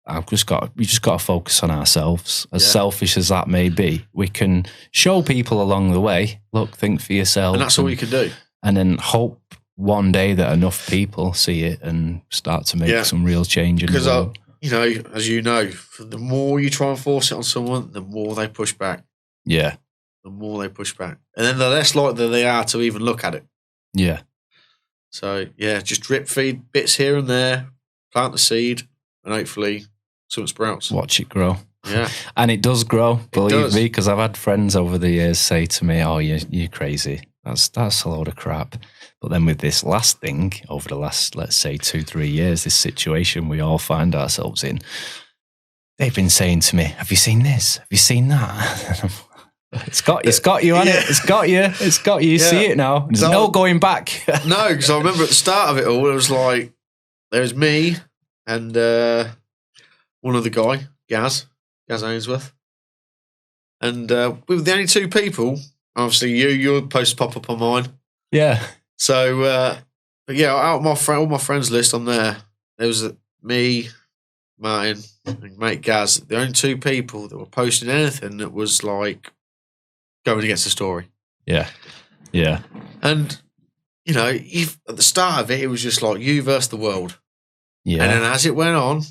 we just got to focus on ourselves. As selfish as that may be, we can show people along the way, look, think for yourself. And that's all you can do. And then hope one day that enough people see it and start to make some real change in the world. You know, as you know, the more you try and force it on someone, the more they push back. Yeah. The more they push back. And then the less likely they are to even look at it. Yeah. So, just drip feed bits here and there, plant the seed, and hopefully something sprouts. Watch it grow. Yeah. And it does grow, believe me, because I've had friends over the years say to me, oh, you're crazy. That's a load of crap. But then with this last thing, over the last, let's say, 2-3 years, this situation we all find ourselves in, they've been saying to me, have you seen this? Have you seen that? It's got you on it. It's got you. It's got you. You see it now. There's no going back. No, because I remember at the start of it all, it was like, there was me and one other guy, Gaz Ainsworth. And we were the only two people. Obviously, your post pop up on mine. Yeah. So, out of all my friends list on there was me, Martin, and mate Gaz. The only two people that were posting anything that was like going against the story. Yeah. Yeah. And, you know, at the start of it, it was just like you versus the world. Yeah. And then as it went on,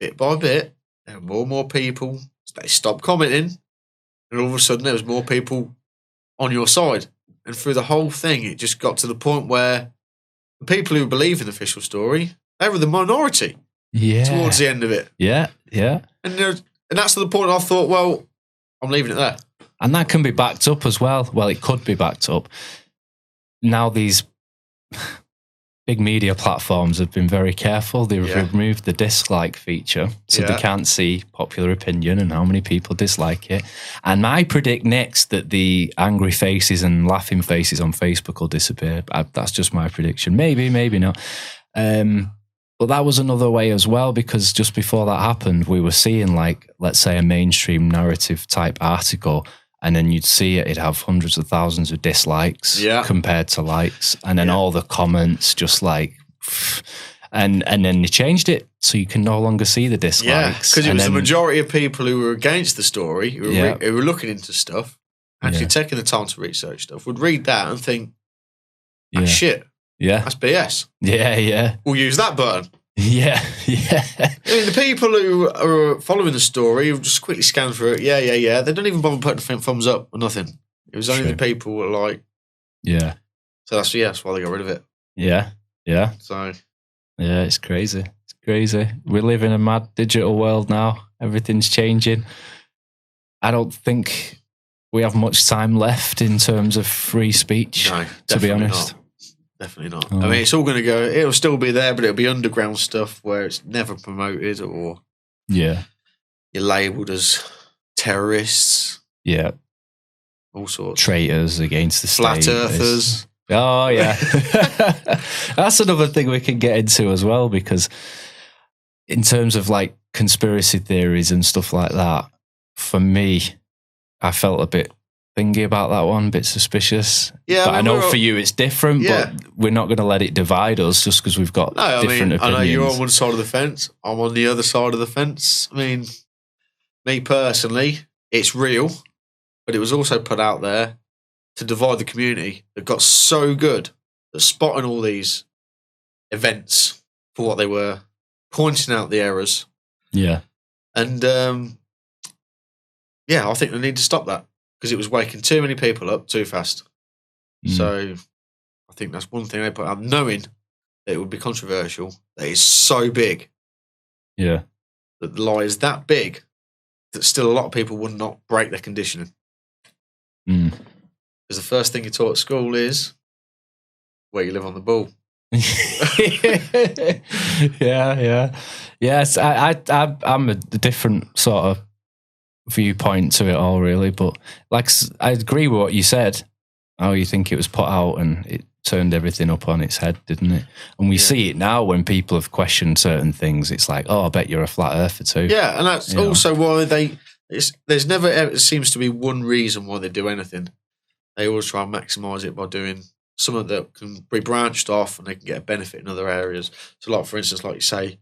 bit by bit, there were more and more people. They stopped commenting. And all of a sudden, there was more people on your side. And through the whole thing, it just got to the point where the people who believe in the official story, they were the minority towards the end of it. Yeah, yeah. And that's to the point I thought, well, I'm leaving it there. And that can be backed up as well. Well, it could be backed up. Now these big media platforms have been very careful. They've removed the dislike feature, so they can't see popular opinion and how many people dislike it. And I predict next that the angry faces and laughing faces on Facebook will disappear. That's just my prediction. Maybe, maybe not. But that was another way as well, because just before that happened, we were seeing, like, let's say a mainstream narrative type article, and then you'd see it'd have hundreds of thousands of dislikes compared to likes, and then all the comments just like, and then they changed it so you can no longer see the dislikes. Yeah, because it was the majority of people who were against the story, who were looking into stuff, actually taking the time to research stuff, would read that and think, that's shit. Yeah. That's BS. Yeah, yeah. We'll use that button. Yeah, yeah. I mean, the people who are following the story have just quickly scanned through it. Yeah. They don't even bother putting thumbs up or nothing. It was only the people who were like... Yeah. So that's why they got rid of it. Yeah, yeah. So... Yeah, it's crazy. It's crazy. We live in a mad digital world now. Everything's changing. I don't think we have much time left in terms of free speech, to be honest. Not. Definitely not. I mean, it's all going to go... It'll still be there, but it'll be underground stuff where it's never promoted or... Yeah. You're labelled as terrorists. Yeah. All sorts. Traitors against the Flat state. earthers. Oh, yeah. That's another thing we can get into as well, because in terms of like conspiracy theories and stuff like that, for me, I felt a bit thingy about that one, a bit suspicious. Yeah, but I know for you it's different, but we're not going to let it divide us just because we've got different opinions. I know you're on one side of the fence, I'm on the other side of the fence. I mean, me personally, it's real, but it was also put out there to divide the community that got so good at spotting all these events for what they were, pointing out the errors. Yeah. And, I think they need to stop that, because it was waking too many people up too fast. So I think that's one thing they put out, knowing that it would be controversial, that it's so big. Yeah. That the lie is that big that still a lot of people would not break their conditioning. Because the first thing you're taught at school is where you live on the ball. Yeah. Yes, I'm a different sort of viewpoint to it all, really. But I agree with what you said. Oh, you think it was put out and it turned everything up on its head, didn't it? And we see it now when people have questioned certain things. It's like, oh, I bet you're a flat earther too. Yeah, and that's also why there's never ever seems to be one reason why they do anything. They always try and maximise it by doing something that can be branched off and they can get a benefit in other areas. So, like for instance, like you say,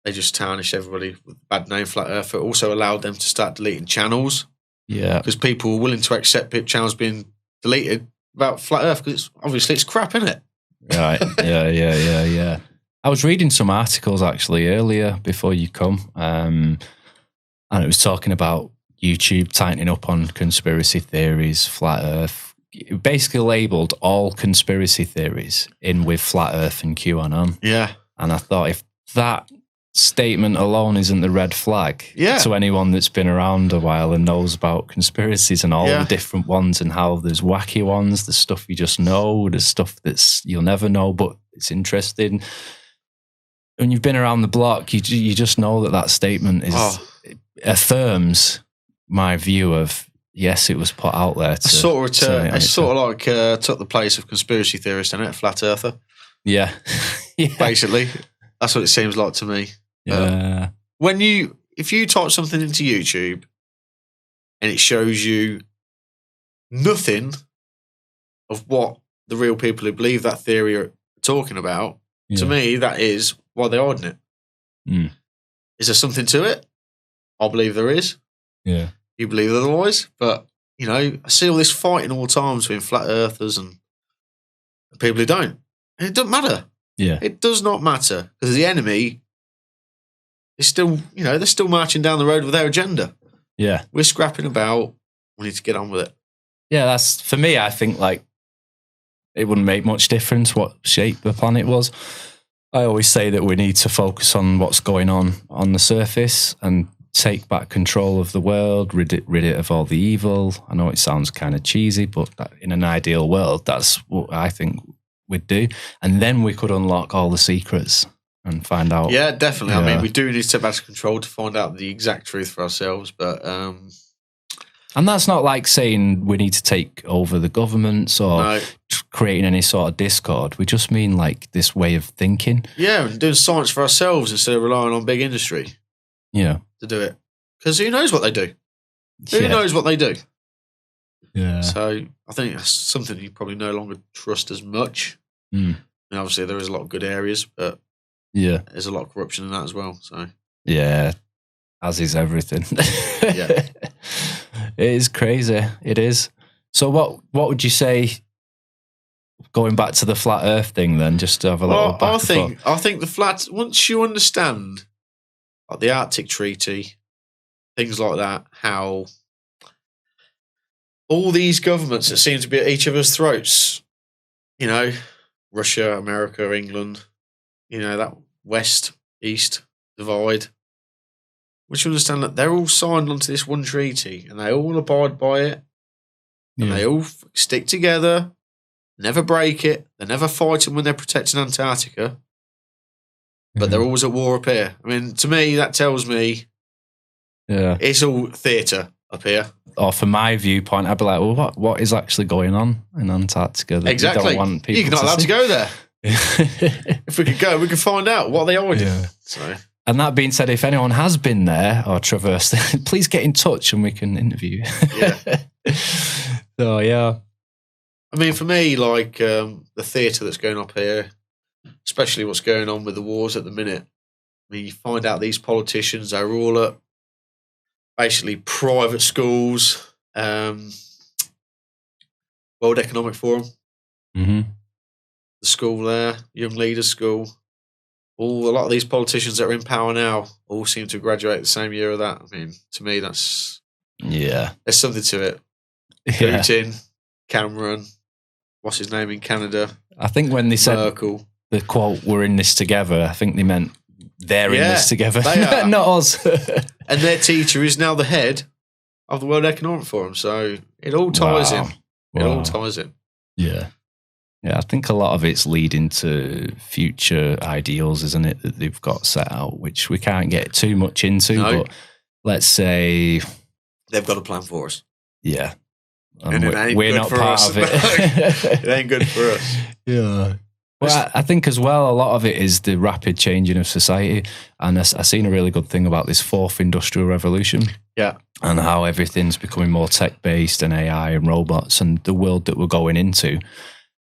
they just tarnished everybody with a bad name, flat earther. It also allowed them to start deleting channels. Yeah, because people were willing to accept channels being deleted about flat earth because obviously it's crap, isn't it? Right. Yeah. I was reading some articles actually earlier before you come, and it was talking about YouTube tightening up on conspiracy theories, flat earth. It basically labelled all conspiracy theories in with flat earth and QAnon. Yeah. And I thought, if that statement alone isn't the red flag to anyone that's been around a while and knows about conspiracies and all the different ones, and how there's wacky ones, there's stuff you just know, there's stuff that's you'll never know, but it's interesting. When you've been around the block, you just know that statement affirms my view of, yes, it was put out there. It's sort of like took the place of conspiracy theorist, isn't it? Flat earther. Yeah. Basically, that's what it seems like to me. Yeah. If you type something into YouTube and it shows you nothing of what the real people who believe that theory are talking about, to me, that is why they're hiding it. Mm. Is there something to it? I believe there is. Yeah. You believe otherwise, but I see all this fighting all the time between flat earthers and people who don't. And it doesn't matter. Yeah. It does not matter because the enemy is still, they're still marching down the road with their agenda. Yeah. We're scrapping about. We need to get on with it. Yeah, that's for me. I think it wouldn't make much difference what shape the planet was. I always say that we need to focus on what's going on the surface and take back control of the world, rid it of all the evil. I know it sounds kind of cheesy, but in an ideal world, that's what I think we'd do. And then we could unlock all the secrets and find out. Yeah, definitely. Yeah. I mean, we do need to take back control to find out the exact truth for ourselves, but... And that's not like saying we need to take over the governments or creating any sort of discord. We just mean this way of thinking. Yeah, and doing science for ourselves instead of relying on big industry. Yeah. To do it. Because who knows what they do? Who knows what they do? Yeah. So I think that's something you probably no longer trust as much. Mm. And obviously there is a lot of good areas, but there's a lot of corruption in that as well. So yeah, as is everything. Yeah. It is crazy. It is. So what would you say, going back to the flat earth thing then, just to have a little back I think the flat, once you understand like the Arctic Treaty, things like that, how all these governments that seem to be at each other's throats, Russia, America, England, that West-East divide, once you understand that they're all signed onto this one treaty and they all abide by it and they all stick together, never break it, they're never fighting when they're protecting Antarctica, but they're always at war up here. I mean, to me, that tells me it's all theatre up here. Or from my viewpoint, I'd be like, well, what is actually going on in Antarctica? Exactly. You're not allowed to go there. If we could go, we could find out what they are doing. Yeah. So. And that being said, if anyone has been there or traversed, please get in touch and we can interview. Yeah. So, yeah. I mean, for me, the theatre that's going up here, especially what's going on with the wars at the minute, I mean, you find out these politicians are all at basically private schools, World Economic Forum, the school there, Young Leaders School. A lot of these politicians that are in power now all seem to graduate the same year of that. I mean, to me, there's something to it. Putin, Cameron, what's his name in Canada? I think when they said Merkel. The quote, "We're in this together," I think they meant they're in this together, they are. not us. And their teacher is now the head of the World Economic Forum. So it all ties in. It all ties in. Yeah. Yeah, I think a lot of it's leading to future ideals, isn't it, that they've got set out, which we can't get too much into, but let's say... They've got a plan for us. Yeah. And we're not part of it. It ain't good for us. Yeah. Well, I think as well, a lot of it is the rapid changing of society. And I've seen a really good thing about this fourth industrial revolution. Yeah. And how everything's becoming more tech-based and AI and robots and the world that we're going into.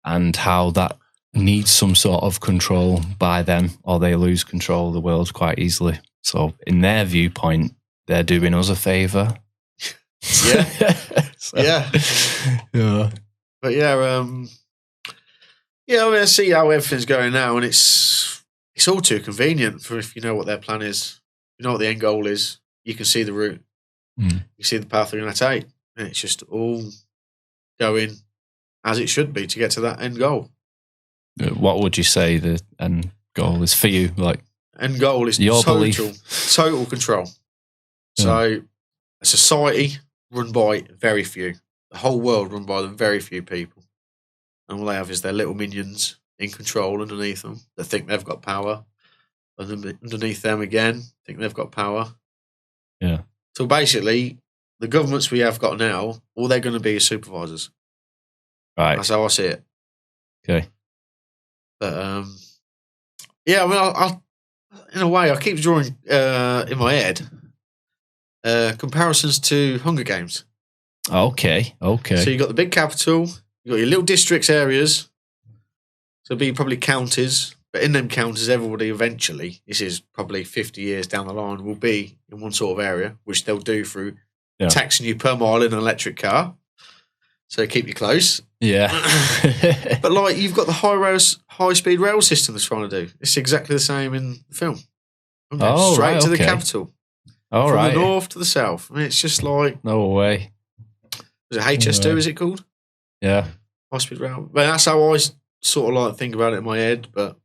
And how that needs some sort of control by them, or they lose control of the world quite easily. So in their viewpoint, they're doing us a favour. Yeah. Yeah. But yeah, I mean, I see how everything's going now, and it's all too convenient for if you know what their plan is, you know what the end goal is, you can see the route, you see the path they're going to take, and it's just all going as it should be to get to that end goal. What would you say the end goal is for you? Like, end goal is your total control. Yeah. So a society run by very few, the whole world run by them very few people, and all they have is their little minions in control underneath them that think they've got power, and underneath them again think they've got power. Yeah. So basically, the governments we have got now, all they're going to be is supervisors. Right. That's how I see it. Okay. But yeah, I mean, I in a way, I keep drawing in my head comparisons to Hunger Games. Okay. So you got the big capital, you got your little districts areas. So it'll be probably counties, but in them counties, everybody eventually, this is probably 50 years down the line, will be in one sort of area, which they'll do through taxing you per mile in an electric car. So keep you close. Yeah. But like you've got the high-speed rail system they're trying to do. It's exactly the same in the film. Straight to the capital. From the north to the south. I mean, it's just like... No way. Is it HS2, is it called? Yeah. High-speed rail. But that's how I sort of like think about it in my head, but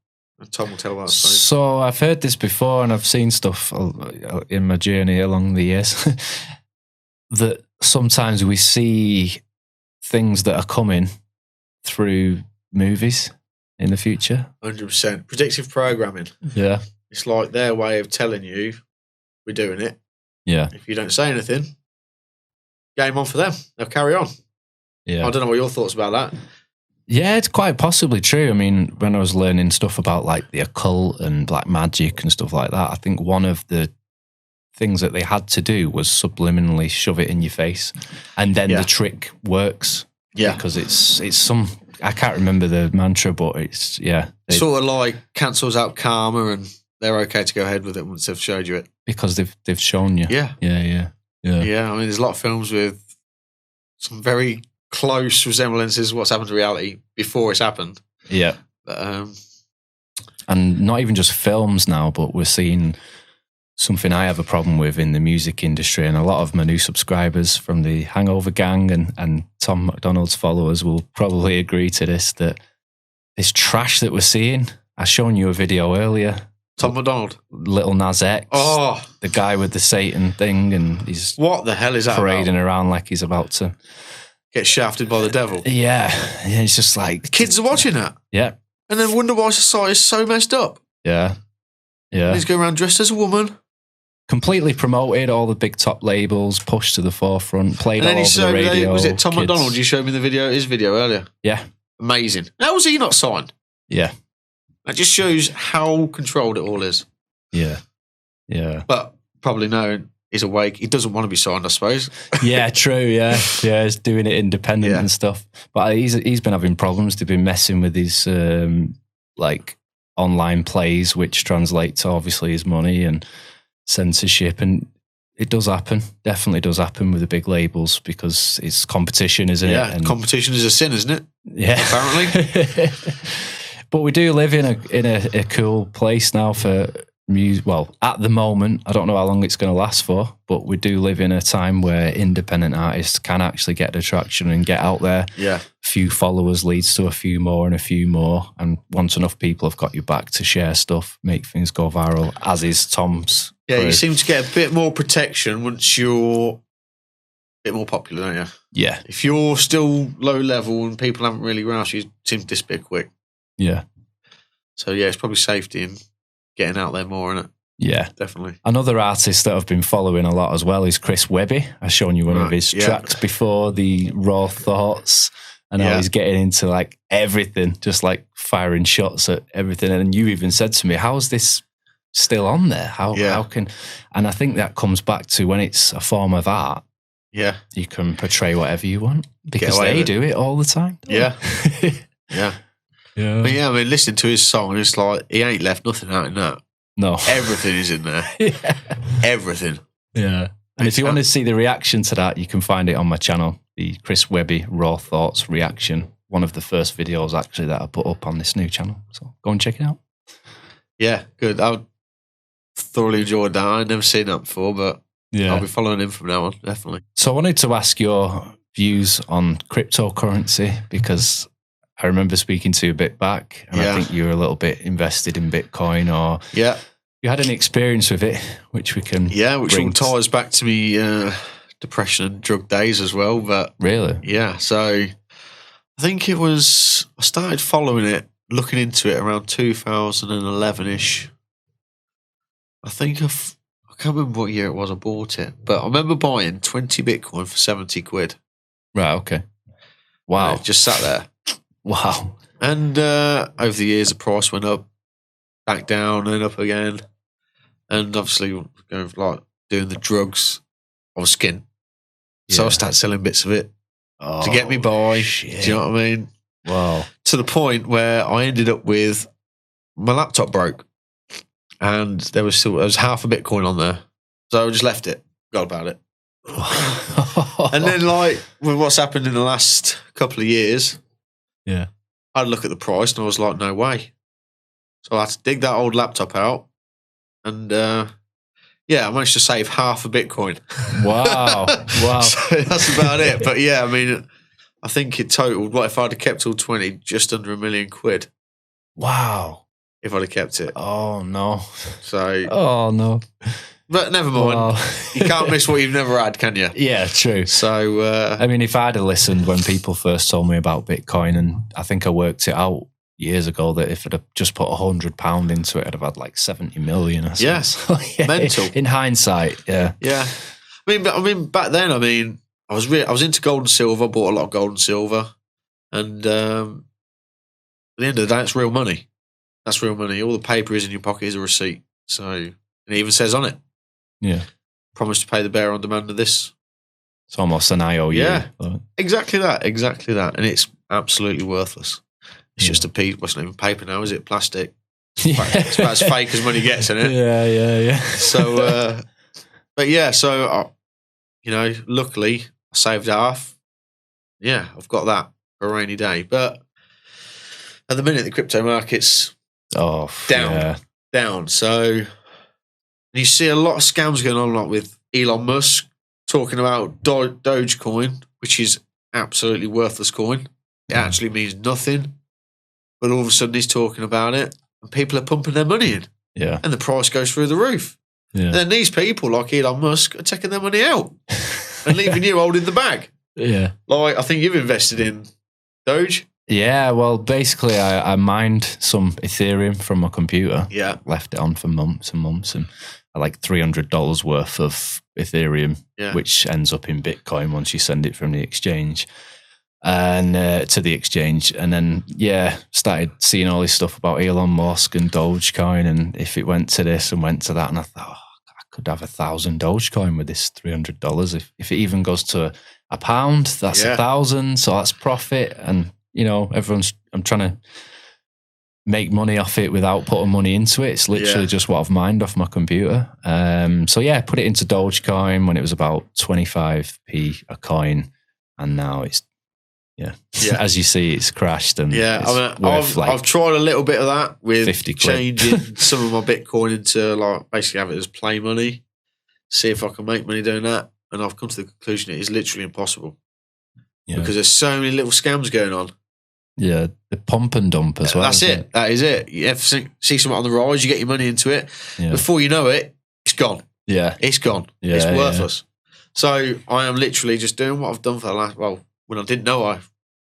Tom will tell that. So I've heard this before and I've seen stuff in my journey along the years that sometimes we see things that are coming through movies in the future. 100%. Predictive programming. Yeah. It's like their way of telling you we're doing it. Yeah. If you don't say anything, game on for them. They'll carry on. Yeah. I don't know what your thoughts about that. Yeah, it's quite possibly true. I mean, when I was learning stuff about like the occult and black magic and stuff like that, I think one of the things that they had to do was subliminally shove it in your face, and then the trick works. Yeah, because it's some, I can't remember the mantra, but it's sort of like cancels out karma, and they're okay to go ahead with it once they've showed you it because they've shown you. Yeah. I mean, there's a lot of films with some very close resemblances of what's happened to reality before it's happened. Yeah, but, and not even just films now, but we're seeing something I have a problem with in the music industry, and a lot of my new subscribers from the Hangover Gang and Tom McDonald's followers will probably agree to this, that this trash that we're seeing, I've shown you a video earlier. Tom McDonald. Little Nas X. Oh. The guy with the Satan thing, and he's... What the hell is that parading about? around like he's about to... get shafted by the devil. Yeah, it's just like... The kids are watching that. Yeah. And then wonder why society is so messed up. Yeah. He's going around dressed as a woman. Completely promoted, all the big top labels, pushed to the forefront, played all over the radio. Was it Tom McDonald? You showed me his video earlier. Yeah. Amazing. How was he not signed? Yeah. That just shows how controlled it all is. Yeah. Yeah. But probably knowing he's awake, he doesn't want to be signed, I suppose. Yeah, true, yeah. Yeah, he's doing it independent and stuff. But he's been having problems. They've been messing with his like online plays, which translate to obviously his money and censorship, and it does happen. Definitely does happen with the big labels because it's competition, isn't it? Yeah, competition is a sin, isn't it? Yeah, apparently. But we do live in a cool place now for music. Well, at the moment, I don't know how long it's going to last for, but we do live in a time where independent artists can actually get the traction and get out there. Yeah, a few followers leads to a few more and a few more, and once enough people have got your back to share stuff, make things go viral, as is Tom's. Yeah, you seem to get a bit more protection once you're bit more popular, don't you? Yeah. If you're still low level and people haven't really grasped you, it seems to disappear quick. Yeah. So, yeah, it's probably safety in getting out there more, isn't it? Yeah. Definitely. Another artist that I've been following a lot as well is Chris Webby. I've shown you one of his tracks before, the Raw Thoughts, and how he's getting into like everything, just like firing shots at everything. And you even said to me, how is this still on there? How can... And I think that comes back to when it's a form of art, you can portray whatever you want, because they do it all the time. Yeah. Yeah. But yeah, I mean, listening to his song, it's like he ain't left nothing out in that. No. Everything is in there. Everything. Yeah. And if you want to see the reaction to that, you can find it on my channel, the Chris Webby Raw Thoughts reaction. One of the first videos, actually, that I put up on this new channel. So go and check it out. Yeah, good. I thoroughly enjoyed that. I'd never seen that before, but I'll be following him from now on, definitely. So I wanted to ask your views on cryptocurrency, because I remember speaking to you a bit back, and I think you were a little bit invested in Bitcoin, or you had an experience with it, which we can which all ties back to me depression and drug days as well. But really, so I think it was, I started following it, looking into it around 2011-ish. I think I can't remember what year it was I bought it, but I remember buying 20 Bitcoin for 70 quid. Right, okay. Wow. And it just sat there. Wow. And over the years, the price went up, back down, and up again. And obviously, going like doing the drugs, I was skint. So I started selling bits of it to get me by. Shit. Do you know what I mean? Wow. To the point where I ended up with my laptop broke, and there was half a Bitcoin on there. So I just left it, got about it. And then, like, with what's happened in the last couple of years, I'd look at the price and I was like, no way. So I had to dig that old laptop out, and I managed to save half a Bitcoin. Wow. Wow. So that's about it. But yeah, I mean, I think it totaled, what if I'd have kept all 20, just under £1 million. Wow. If I'd have kept it. Oh, no. So. Oh, no. But never mind. Wow. You can't miss what you've never had, can you? Yeah, true. So, I mean, if I'd have listened when people first told me about Bitcoin, and I think I worked it out years ago that if I'd have just put £100 into it, I'd have had like 70 million or something. Yeah. So, Mental. In hindsight, yeah. Yeah. I mean, back then, I was into gold and silver, bought a lot of gold and silver. And at the end of the day, it's real money. That's real money. All the paper is in your pocket is a receipt. So, and it even says on it. Yeah. Promise to pay the bearer on demand of this. It's almost an IOU. Yeah. Exactly that. And it's absolutely worthless. It's just a piece. Well, it's not even paper now, is it? Plastic. It's about as fake as money gets, isn't it? Yeah. So, but yeah, so, luckily I saved half. Yeah, I've got that for a rainy day. But at the minute, the crypto market's down. So you see a lot of scams going on, like with Elon Musk talking about Dogecoin, which is absolutely worthless coin. It actually means nothing. But all of a sudden he's talking about it, and people are pumping their money in. Yeah. And the price goes through the roof. Yeah. And then these people like Elon Musk are taking their money out and leaving you holding the bag. Yeah. Like, I think you've invested in Doge. Yeah, well, basically I mined some Ethereum from my computer. Yeah. Left it on for months and months, and I like $300 worth of Ethereum, which ends up in Bitcoin once you send it from the exchange. And to the exchange, and then started seeing all this stuff about Elon Musk and Dogecoin, and if it went to this and went to that, and I thought, I could have 1,000 Dogecoin with this $300. If it even goes to £1, that's 1,000, so that's profit. And I'm trying to make money off it without putting money into it. It's literally just what I've mined off my computer. Put it into Dogecoin when it was about 25p a coin, and now it's as you see, it's crashed, and I've tried a little bit of that with 50 quid. Changing some of my Bitcoin into, like, basically have it as play money, see if I can make money doing that, and I've come to the conclusion it is literally impossible because there's so many little scams going on. Yeah, the pump and dump as well. That's it. That is it. You have to see something on the rise, you get your money into it. Before you know it, it's gone. Yeah, it's gone. It's worthless. So I am literally just doing what I've done for the last, well, when I didn't know I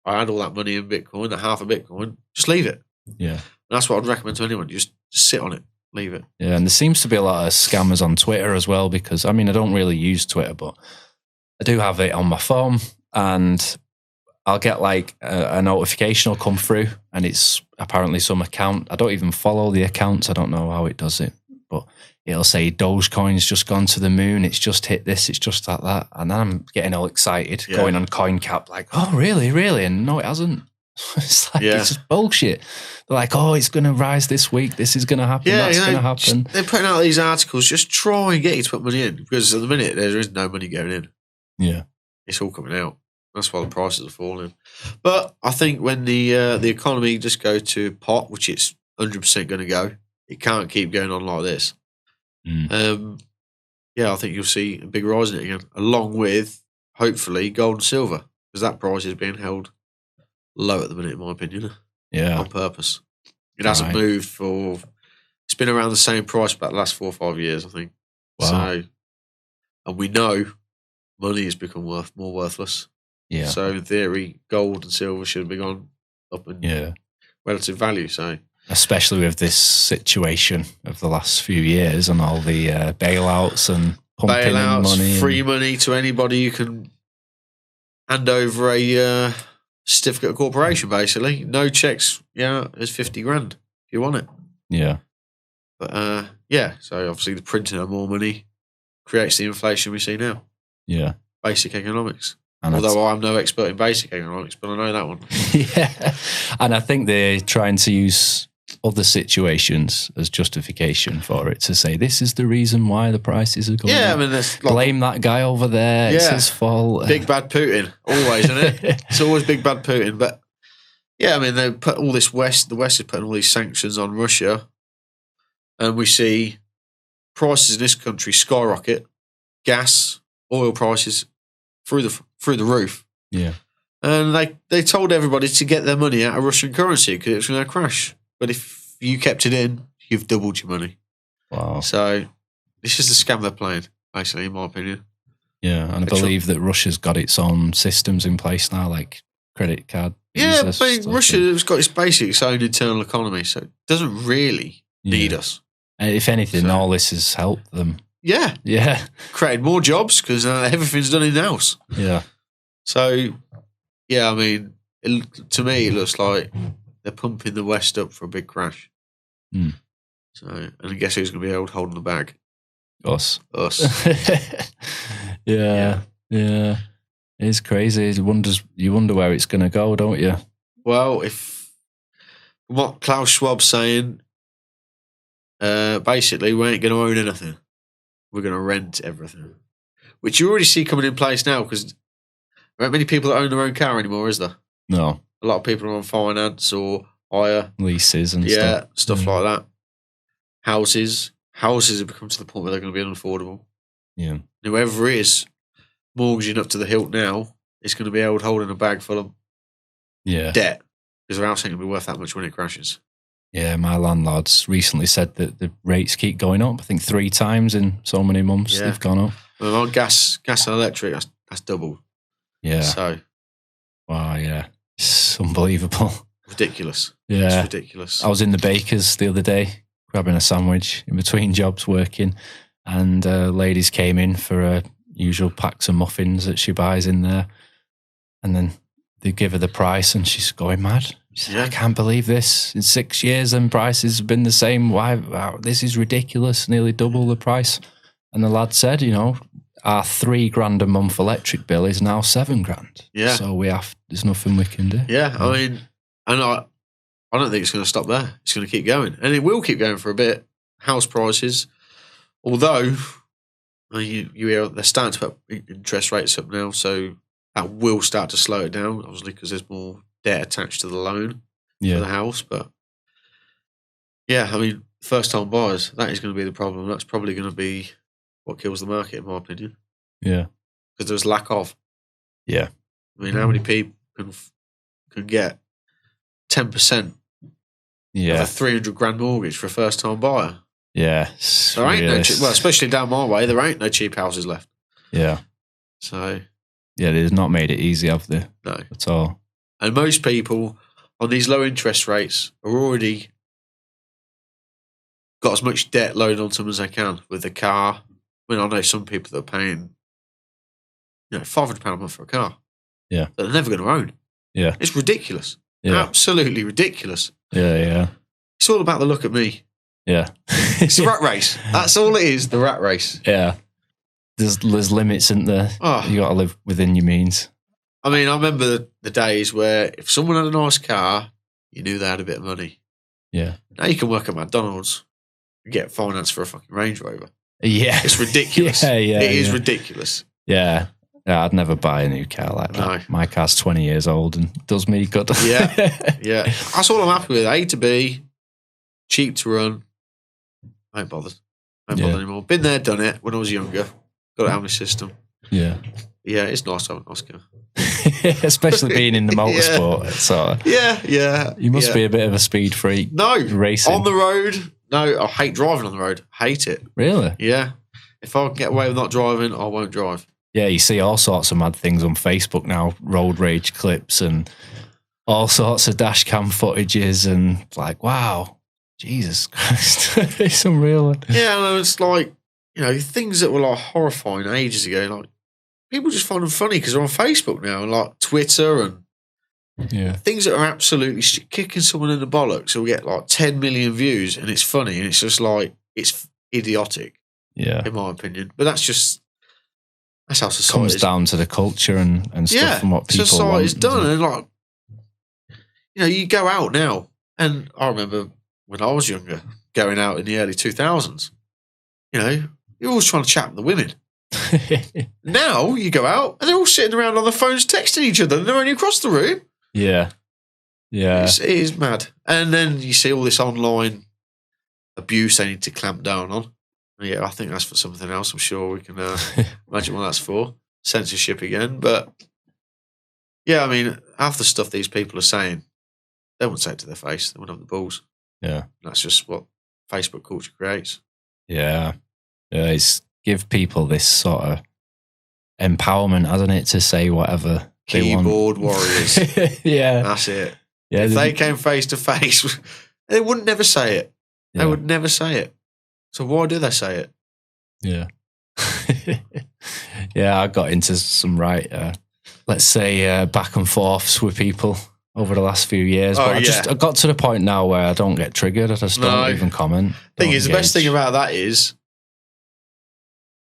had all that money in Bitcoin, that half of Bitcoin, just leave it. Yeah. And that's what I'd recommend to anyone. Just sit on it, leave it. Yeah, and there seems to be a lot of scammers on Twitter as well, because, I mean, I don't really use Twitter, but I do have it on my phone, and I'll get like a notification will come through, and it's apparently some account. I don't even follow the accounts. I don't know how it does it, but it'll say Dogecoin's just gone to the moon. It's just hit this. It's just like that. And then I'm getting all excited, going on CoinCap, like, oh, really? Really? And no, it hasn't. It's like, it's just bullshit. They're like, oh, it's going to rise this week. This is going to happen. That's going to happen. They're putting out these articles. Just try and get you to put money in, because at the minute there is no money going in. Yeah. It's all coming out. That's why the prices are falling. But I think when the economy just go to pot, which it's 100% going to go, it can't keep going on like this. I think you'll see a big rise in it again, along with, hopefully, gold and silver, because that price is being held low at the minute, in my opinion. Yeah. On purpose. It hasn't moved for... It's been around the same price about the last 4 or 5 years, I think. Wow. So, and we know money has become more worthless. Yeah. So, in theory, gold and silver should be gone up in relative value. So, especially with this situation of the last few years and all the bailouts and pumping in money. Free money to anybody you can hand over a certificate of corporation, basically. No checks, it's 50 grand if you want it. Yeah. But, so obviously the printing of more money creates the inflation we see now. Yeah. Basic economics. And although I'm no expert in basic economics, but I know that one. Yeah. And I think they're trying to use other situations as justification for it, to say this is the reason why the prices are going up. Yeah, I mean, that's like, blame that guy over there. It's his fault. Big bad Putin, always, isn't it? It's always big bad Putin. But yeah, I mean, they put all this the West is putting all these sanctions on Russia, and we see prices in this country skyrocket, gas, oil prices through the roof. Yeah, and they told everybody to get their money out of Russian currency because it was going to crash. But if you kept it in, you've doubled your money. Wow. So this is the scam they're playing, basically, in my opinion. Yeah, and I believe that Russia's got its own systems in place now, like credit card. Yeah, but Russia's got its own internal economy, so it doesn't really need us. And if anything, all this has helped them. Yeah. Yeah. Created more jobs because everything's done in-house. Yeah. So, I mean, to me, it looks like they're pumping the West up for a big crash. So, and I guess who's going to be holding the bag? Us. Yeah. It's crazy. You wonder where it's going to go, don't you? Well, if what Klaus Schwab's saying, basically, we ain't going to own anything. We're going to rent everything, which you already see coming in place now, because there aren't many people that own their own car anymore, is there? No. A lot of people are on finance or hire. Leases and stuff like that. Houses have become to the point where they're going to be unaffordable. Yeah. Whoever is mortgaging up to the hilt now is going to be holding a bag full of debt, because their house ain't going to be worth that much when it crashes. Yeah, my landlord's recently said that the rates keep going up. I think 3 times in so many months they've gone up. Well, on gas and electric, that's doubled. Yeah. So. Wow, yeah. It's unbelievable. Ridiculous. Yeah. It's ridiculous. I was in the baker's the other day, grabbing a sandwich in between jobs working, and ladies came in for her usual packs of muffins that she buys in there. And then they give her the price and she's going mad. She said, I can't believe this. In 6 years and prices have been the same. Why? Wow, this is ridiculous. Nearly double the price. And the lad said, our $3,000 a month electric bill is now $7,000. Yeah. So there's nothing we can do. Yeah. I mean, and I don't think it's going to stop there. It's going to keep going. And it will keep going for a bit. House prices, although you hear they're starting to put interest rates up now, so that will start to slow it down, obviously, because there's more debt attached to the loan for the house. But yeah, I mean, first-time buyers, that is going to be the problem. That's probably going to be what kills the market, in my opinion. Yeah, because there's lack of. Yeah, I mean, how many people can get 10% of a $300,000 mortgage for a first-time buyer? Yeah, there ain't no especially down my way, there ain't no cheap houses left. Yeah, So yeah, they've not made it easy, have they? no, At all. and most people on these low interest rates are already got as much debt loaded onto them as they can with the car. I mean, I know some people that are paying, £500 a month for a car. Yeah, that they're never going to own. Yeah, it's ridiculous. Yeah, absolutely ridiculous. Yeah. It's all about the look at me. Yeah, it's the rat race. That's all it is. The rat race. Yeah, there's limits, isn't there? Oh. You got to live within your means. I mean, I remember the days where if someone had a nice car, you knew they had a bit of money. Yeah. Now you can work at McDonald's and get finance for a fucking Range Rover. Yeah. It's ridiculous. It is ridiculous. Yeah. Yeah, I'd never buy a new car like that. No. My car's 20 years old and does me good. Yeah. That's all I'm happy with. A to B, cheap to run. I ain't bothered. Anymore. Been there, done it when I was younger. Got it out of my system. Yeah. Yeah, it's nice to have an Oscar. Especially being in the motorsport. So yeah. You must be a bit of a speed freak. No. Racing. On the road. No, I hate driving on the road. Hate it. Really? Yeah. If I can get away with not driving, I won't drive. Yeah, you see all sorts of mad things on Facebook now, road rage clips and all sorts of dash cam footages and like, wow, Jesus Christ. It's unreal. Yeah, and it's like, things that were like horrifying ages ago, like people just find them funny because they're on Facebook now and like Twitter and things that are absolutely kicking someone in the bollocks will get like 10 million views and it's funny and it's just like, it's idiotic. Yeah. In my opinion. But that's how society comes down to the culture and stuff and what people society's want. Done. And like, you go out now, and I remember when I was younger, going out in the early 2000s, you're always trying to chat with the women. Now you go out and they're all sitting around on their phones texting each other and they're only across the room. Yeah. It is mad. And then you see all this online abuse they need to clamp down on. Yeah, I think that's for something else. I'm sure we can imagine what that's for. Censorship again. But, yeah, I mean, half the stuff these people are saying, they won't say it to their face. They won't have the balls. Yeah. That's just what Facebook culture creates. Yeah. It's give people this sort of empowerment, hasn't it, to say whatever they want. Keyboard warriors. Yeah. That's it. Yeah, if they came face to face, they wouldn't never say it. Yeah. They would never say it. So why do they say it? Yeah. Yeah, I got into some let's say back and forths with people over the last few years. But I got to the point now where I don't get triggered. I just don't even comment. The best thing about that is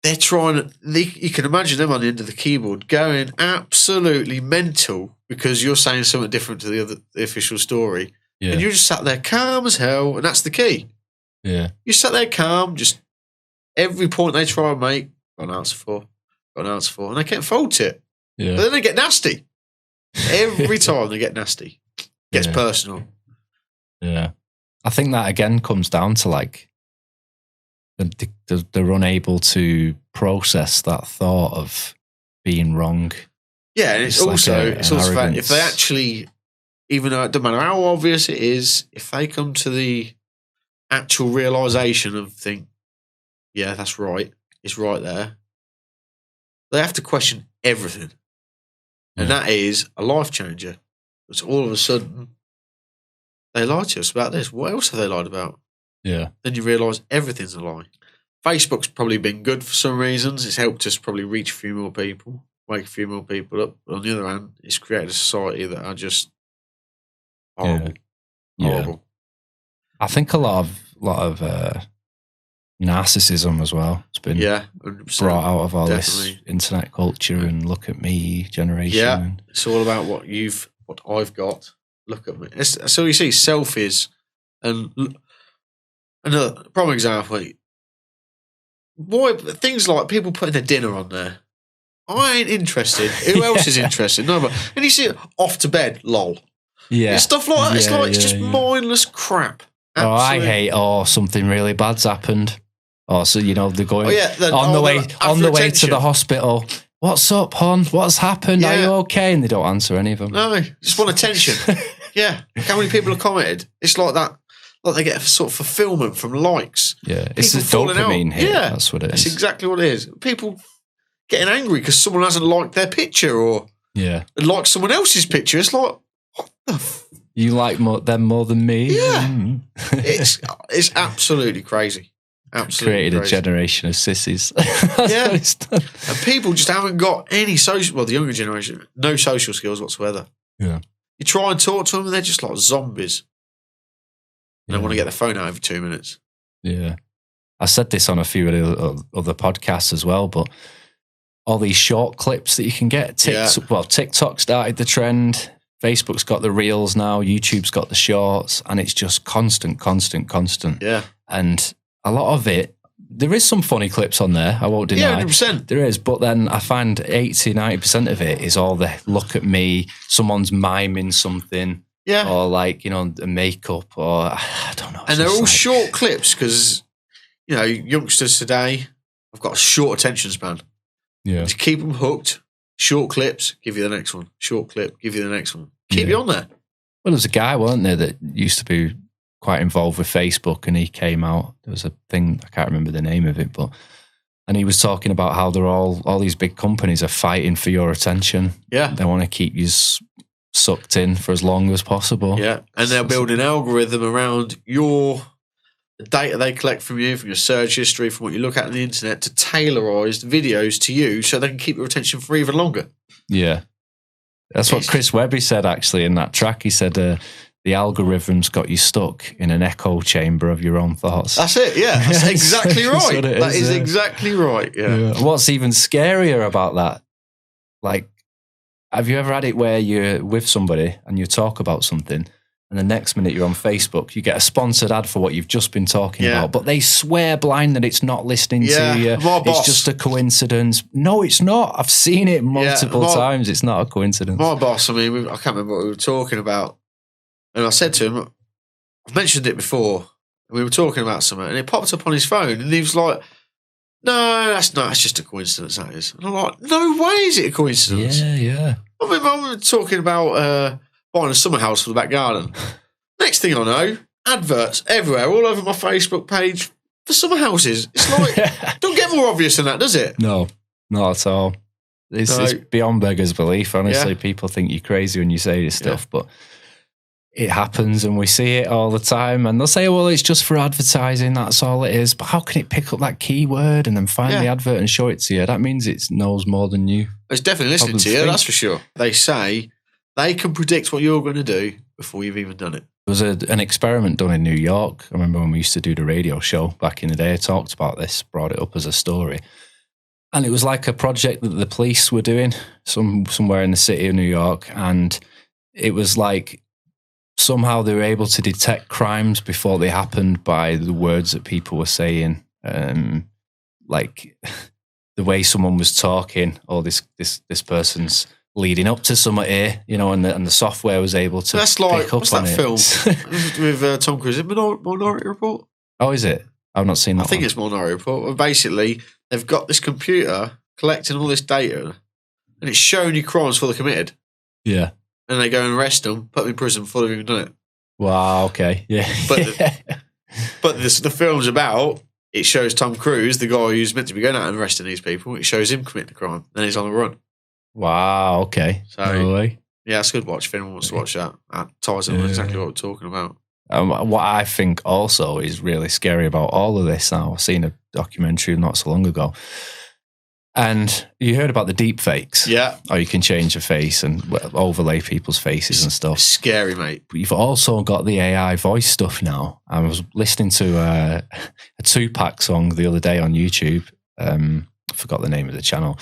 they're you can imagine them on the end of the keyboard going absolutely mental because you're saying something different to the official story. Yeah. And you just sat there calm as hell, and that's the key. Yeah. You sat there calm, just every point they try and make, got an answer for, and they can't fault it. Yeah. But then they get nasty. Every time they get nasty. Gets personal. Yeah. I think that again comes down to like they're unable to process that thought of being wrong. Yeah, and it's also fact, if they actually, even though it doesn't matter how obvious it is, if they come to the actual realisation of think, yeah, that's right, it's right there, they have to question everything. And that is a life changer. It's all of a sudden, they lied to us about this. What else have they lied about? Yeah. Then you realise everything's a lie. Facebook's probably been good for some reasons. It's helped us probably reach a few more people, wake a few more people up. But on the other hand, it's created a society that are just horrible. Yeah. Horrible. I think a lot of narcissism as well. It's been 100%. brought out of all this internet culture and look at me generation. Yeah, it's all about what I've got. Look at me. So you see selfies and another prime example. Things like people putting their dinner on there. I ain't interested. Who else is interested? No, and you see it off to bed, lol. Yeah, and stuff like that. It's just mindless crap. Absolutely. I hate. Something really bad's happened. So they're going on the way to the hospital. What's up, hon? What's happened? Are you okay? And they don't answer any of them. No, just want attention. Yeah, how many people have commented? It's like that. Like they get a sort of fulfillment from likes. Yeah, it's a dopamine hit. Yeah, that's what it is. That's exactly what it is. People getting angry because someone hasn't liked their picture or liked someone else's picture. It's like, what the you like them more than me? Yeah. It's absolutely crazy. Absolutely created crazy. A generation of sissies. Yeah. And people just haven't got any social, well, the younger generation, no social skills whatsoever. Yeah. You try and talk to them and they're just like zombies. And they want to get their phone out every 2 minutes. Yeah. I said this on a few of the other podcasts as well, but all these short clips that you can get, TikTok started the trend. Facebook's got the reels now. YouTube's got the shorts, and it's just constant. Yeah. And a lot of it, there is some funny clips on there, I won't deny. Yeah, 100%. There is, but then I find 80-90% of it is all the look at me, someone's miming something. Yeah. Or like, a makeup or I don't know. And they're all short clips because, youngsters today have got a short attention span. Yeah. Just keep them hooked. Short clips, give you the next one. Short clip, give you the next one. Keep you on there. Well, there's a guy, wasn't there, that used to be quite involved with Facebook, and he came out. There was a thing, I can't remember the name of it, and he was talking about how they're all these big companies are fighting for your attention. Yeah. They want to keep you sucked in for as long as possible. Yeah. And they'll build an algorithm around the data they collect from you, from your search history, from what you look at on the internet, to tailorise videos to you so they can keep your attention for even longer. Yeah. That's what Chris Webby said, actually, in that track. He said the algorithm's got you stuck in an echo chamber of your own thoughts. That's it, yeah. That's exactly right. That is exactly right, yeah. What's even scarier about that, like, have you ever had it where you're with somebody and you talk about something, and the next minute you're on Facebook, you get a sponsored ad for what you've just been talking about, but they swear blind that it's not listening to you. It's just a coincidence. No, it's not. I've seen it multiple times. It's not a coincidence. My boss, I can't remember what we were talking about. And I said to him, I've mentioned it before. We were talking about something, and it popped up on his phone, and he was like, no, that's just a coincidence, that is. And I'm like, no way is it a coincidence. Yeah. I'm talking about buying a summer house for the back garden. Next thing I know, adverts everywhere, all over my Facebook page for summer houses. It's like, don't get more obvious than that, does it? No, not at all. It's beyond beggar's belief, honestly. Yeah. People think you're crazy when you say this stuff, but it happens and we see it all the time. And they'll say, well, it's just for advertising, that's all it is. But how can it pick up that keyword and then find the advert and show it to you? That means it knows more than you. It's definitely listening to you, that's for sure. They say they can predict what you're going to do before you've even done it. There was an experiment done in New York. I remember when we used to do the radio show back in the day, I talked about this, brought it up as a story. And it was like a project that the police were doing somewhere in the city of New York. And it was like somehow they were able to detect crimes before they happened by the words that people were saying. Like the way someone was talking, or this person's leading up to something here, and the software was able to that's like, pick up what's on that it. film with Tom Cruise? Is it Minority Report? Oh, is it? I've not seen that. I think it's Minority Report. Basically, they've got this computer collecting all this data, and it's showing you crimes before they're committed. Yeah. And they go and arrest them, put them in prison before they've even done it. Wow, okay. Yeah. But the film's about, it shows Tom Cruise, the guy who's meant to be going out and arresting these people, it shows him commit the crime. Then he's on the run. Wow, okay. So, no way. Yeah, it's a good watch. If anyone wants to watch that, that ties in with exactly what we're talking about. What I think also is really scary about all of this now, I've seen a documentary not so long ago, and you heard about the deep fakes. Yeah. Or you can change your face and overlay people's faces and stuff. Scary, mate. But you've also got the AI voice stuff now. I was listening to a Tupac song the other day on YouTube. I forgot the name of the channel.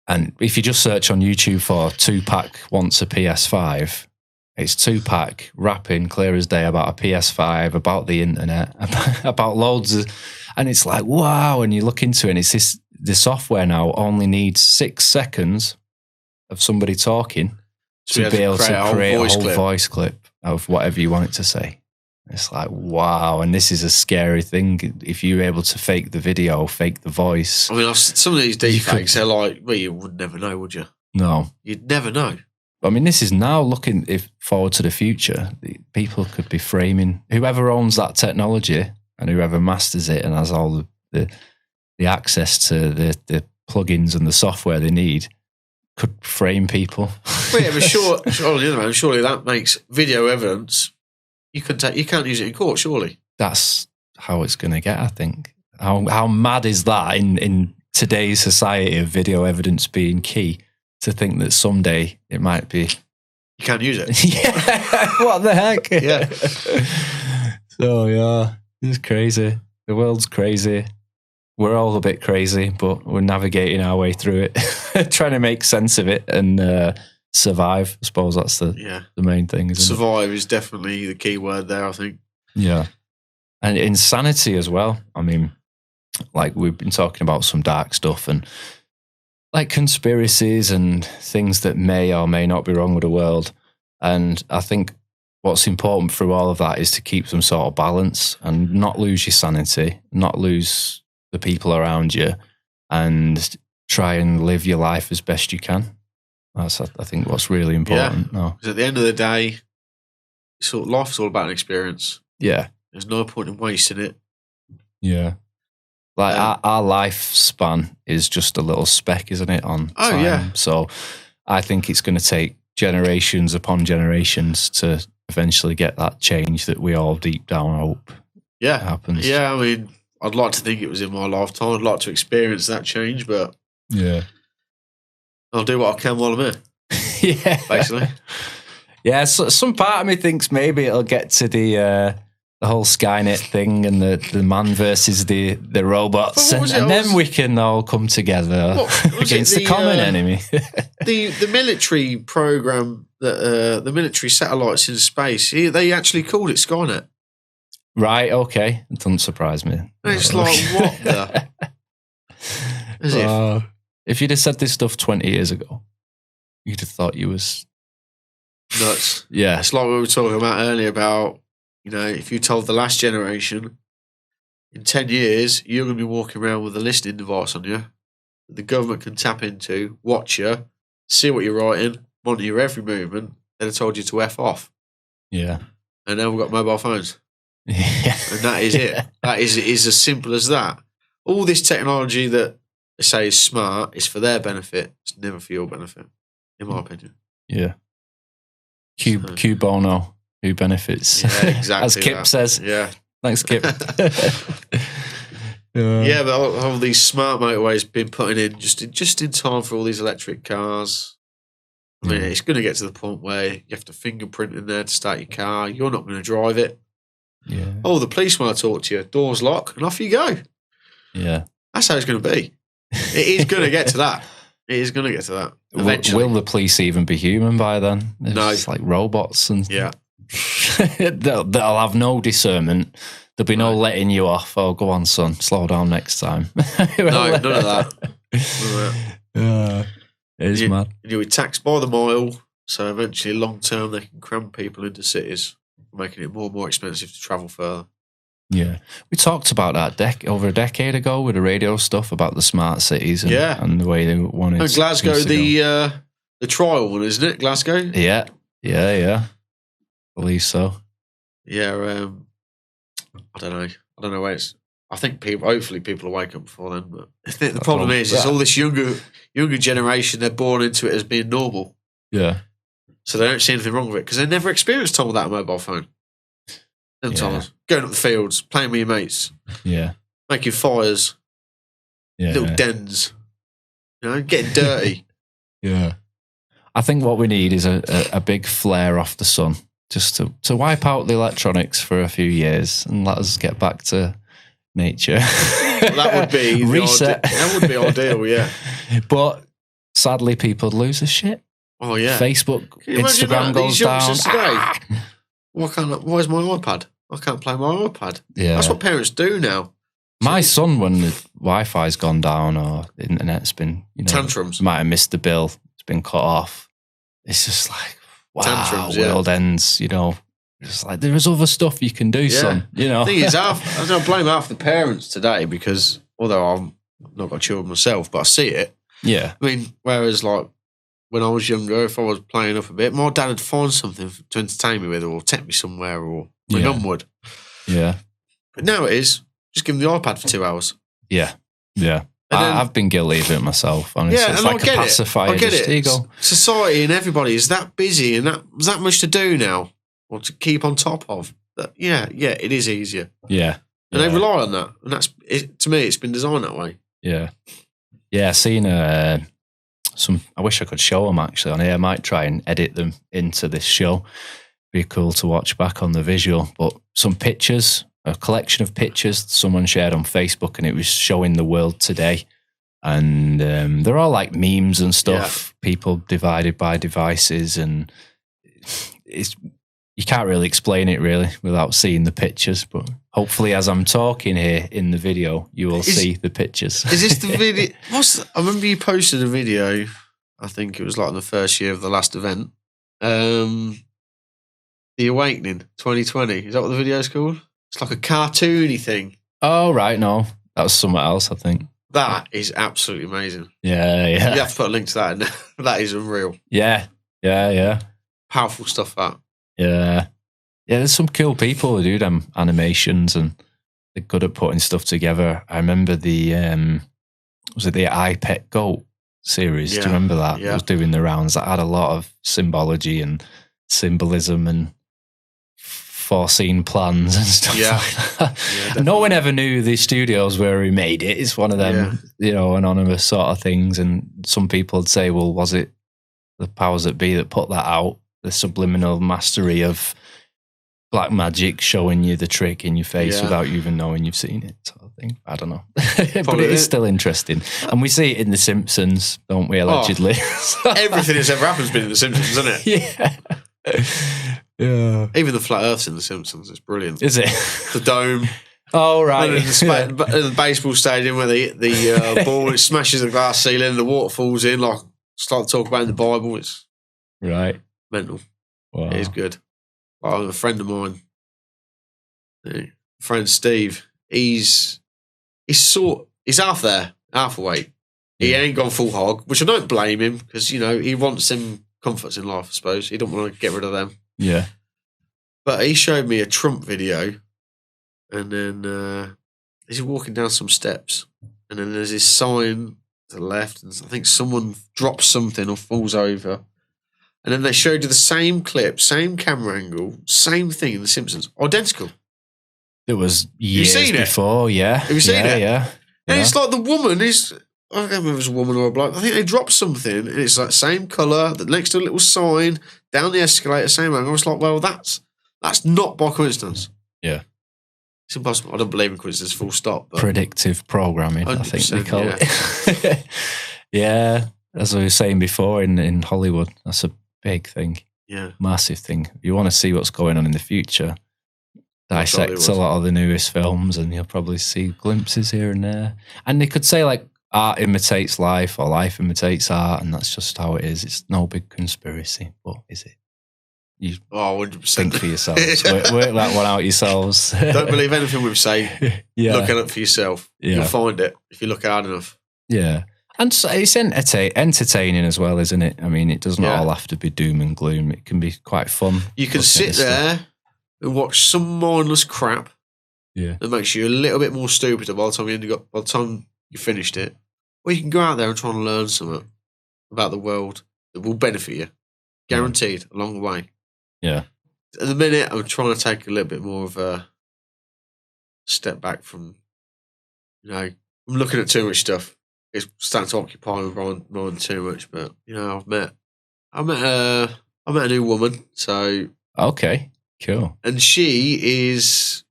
And if you just search on YouTube for Tupac wants a PS5, it's Tupac rapping clear as day about a PS5, about the internet, about loads of... And it's like, wow. And you look into it and it's the software now only needs 6 seconds of somebody talking to be able to create a whole voice clip of whatever you want it to say. It's like, wow. And this is a scary thing. If you're able to fake the video, fake the voice. I mean, some of these deepfakes, they're like, well, you would never know, would you? No. You'd never know. I mean, this is now looking forward to the future. People could be framing, whoever owns that technology and whoever masters it and has all the access to the plugins and the software they need could frame people. Well, yeah, but surely that makes video evidence. You can't use it in court, surely. That's how it's going to get, I think. How mad is that in today's society of video evidence being key, to think that someday it might be... You can't use it. Yeah, what the heck? Yeah. So, yeah, it's crazy. The world's crazy. We're all a bit crazy, but we're navigating our way through it, trying to make sense of it and survive. I suppose that's the main thing, isn't it? Survive is definitely the key word there, I think. Yeah. And insanity as well. I mean, like we've been talking about some dark stuff and like conspiracies and things that may or may not be wrong with the world. And I think what's important through all of that is to keep some sort of balance and not lose your sanity, not lose the people around you, and try and live your life as best you can. That's, I think, what's really important. Yeah. Because at the end of the day, life's all about an experience. Yeah. There's no point in wasting it. Yeah. Like our lifespan is just a little speck, isn't it, on time? Yeah. So I think it's going to take generations upon generations to eventually get that change that we all deep down hope happens. Yeah, I mean, I'd like to think it was in my lifetime. I'd like to experience that change, but I'll do what I can while I'm here. Yeah. Basically. Yeah, so some part of me thinks maybe it'll get to the whole Skynet thing and the man versus the robots, and then we can all come together against the common enemy. the military program, the military satellites in space, they actually called it Skynet. Right, okay. It doesn't surprise me. It's like, what the? If you'd have said this stuff 20 years ago, you'd have thought you was nuts. Yeah. It's like we were talking about earlier about, if you told the last generation, in 10 years, you're going to be walking around with a listening device on you that the government can tap into, watch you, see what you're writing, monitor your every movement, they'd have told you to F off. Yeah. And now we've got mobile phones. Yeah. And that is it. That is as simple as that. All this technology that they say is smart is for their benefit. It's never for your benefit, in my opinion. Yeah. Q bono, who benefits? Yeah, exactly. As Kip says. Yeah. Thanks, Kip. Yeah, but all these smart motorways been putting in just in time for all these electric cars. I mean, it's going to get to the point where you have to fingerprint in there to start your car. You're not going to drive it. Yeah. Oh, the police want to talk to you. Doors lock, and off you go. Yeah. That's how it's going to be. It is going to get to that. It is going to get to that eventually. Will the police even be human by then? No. It's like robots and yeah. they'll have no discernment. There'll be no letting you off. Oh, go on, son. Slow down next time. No, none of that. It is mad. You'll be taxed by the mile, so eventually, long term, they can cram people into cities, making it more and more expensive to travel further. Yeah. We talked about that over a decade ago with the radio stuff about the smart cities and the way they wanted to. Glasgow, the trial one, isn't it? Glasgow? Yeah. I believe so. Yeah, I don't know where it's. I think hopefully people will wake up before then. But the problem is all this younger generation, they're born into it as being normal. Yeah. So they don't see anything wrong with it because they never experienced Tom without a mobile phone. Sometimes going up the fields, playing with your mates, making fires, little dens, getting dirty. Yeah. I think what we need is a big flare off the sun, just to wipe out the electronics for a few years and let us get back to nature. Well, that would be reset. That would be ideal, yeah. But sadly, people lose their shit. Oh yeah, Facebook, Instagram goes down. Why is my iPad? I can't play my iPad. Yeah, that's what parents do now. My son, when the Wi-Fi's gone down or the internet's been, tantrums, might have missed the bill. It's been cut off. It's just like, wow, tantrums, world ends. It's like there is other stuff you can do, son. The thing is, I don't blame half the parents today because although I've not got children myself, but I see it. Yeah, I mean, whereas like when I was younger, if I was playing up a bit, my dad would find something to entertain me with, or take me somewhere, or bring onward. Yeah, but now it is just give them the iPad for 2 hours. Yeah. I've been guilty of it myself, honestly. Yeah, it's and like a pacifier. I get it. There you go. Society and everybody is that busy and that much to do now, or to keep on top of. Yeah, it is easier. Yeah. And they rely on that. And that's it, to me, it's been designed that way. Yeah. Yeah, I've seen I wish I could show them actually on here. I might try and edit them into this show. Be cool to watch back on the visual. But some pictures, a collection of pictures someone shared on Facebook, and it was showing the world today. And they're all like memes and stuff, people divided by devices, and you can't really explain it really without seeing the pictures. But hopefully as I'm talking here in the video, you will see the pictures. Is this the video? I remember you posted a video, I think it was like in the first year of the last event. The Awakening 2020. Is that what the video's called? It's like a cartoony thing. Oh, right. No, that was somewhere else, I think. That is absolutely amazing. Yeah. You have to put a link to that in there. That is unreal. Yeah. Powerful stuff, that. Yeah, there's some cool people who do them animations, and they're good at putting stuff together. I remember the was it the I Pet Goat series? Do you remember that? Yeah. It was doing the rounds. That had a lot of symbology and symbolism and foreseen plans and stuff like that. Yeah, no one ever knew the studios where he made it. It's one of them, anonymous sort of things. And some people would say, well, was it the powers that be that put that out? The subliminal mastery of black magic showing you the trick in your face without you even knowing you've seen it, sort of thing. I don't know. But it is still interesting. And we see it in The Simpsons, don't we, allegedly? Everything that's ever happened's been in The Simpsons, isn't it? Yeah. Even the flat earth's in The Simpsons. It's brilliant. Is it? The dome. Oh, right. The baseball stadium where the ball smashes the glass ceiling, the water falls in, like start to talk about in the Bible. It's right. Mental. Wow. It is good. A friend of mine, friend Steve, he's half there, half awake. He ain't gone full hog, which I don't blame him, because he wants some comforts in life, I suppose. He don't want to get rid of them. Yeah. But he showed me a Trump video, and then he's walking down some steps, and then there's this sign to the left, and I think someone drops something or falls over. And then they showed you the same clip, same camera angle, same thing in The Simpsons. Identical. It was years before, yeah. Have you seen it? Yeah. And it's like the woman is, I don't remember if it was a woman or a bloke. I think they dropped something, and it's like same colour, next to a little sign, down the escalator, same angle. I was like, well, that's not by coincidence. Yeah. It's impossible. I don't believe in coincidence, full stop. But predictive programming, I think they call it. Yeah. As I was saying before, in Hollywood, that's a big thing. Yeah. Massive thing. If you want to see what's going on in the future, dissect a lot of the newest films, and you'll probably see glimpses here and there. And they could say like art imitates life, or life imitates art, and that's just how it is. It's no big conspiracy, but is it? You 100%. Think for yourselves. work that one out yourselves. Don't believe anything we say. Yeah. Look at it for yourself. Yeah. You'll find it if you look hard enough. Yeah. And so it's entertaining as well, isn't it? I mean, it doesn't all have to be doom and gloom. It can be quite fun. You can sit there and watch some mindless crap that makes you a little bit more stupid by the time you finished it. Or you can go out there and try and learn something about the world that will benefit you. Guaranteed, along the way. Yeah. At the minute, I'm trying to take a little bit more of a step back from, I'm looking at too much stuff. It's starting to occupy my mind too much, but I met a new woman. So okay, cool. And she is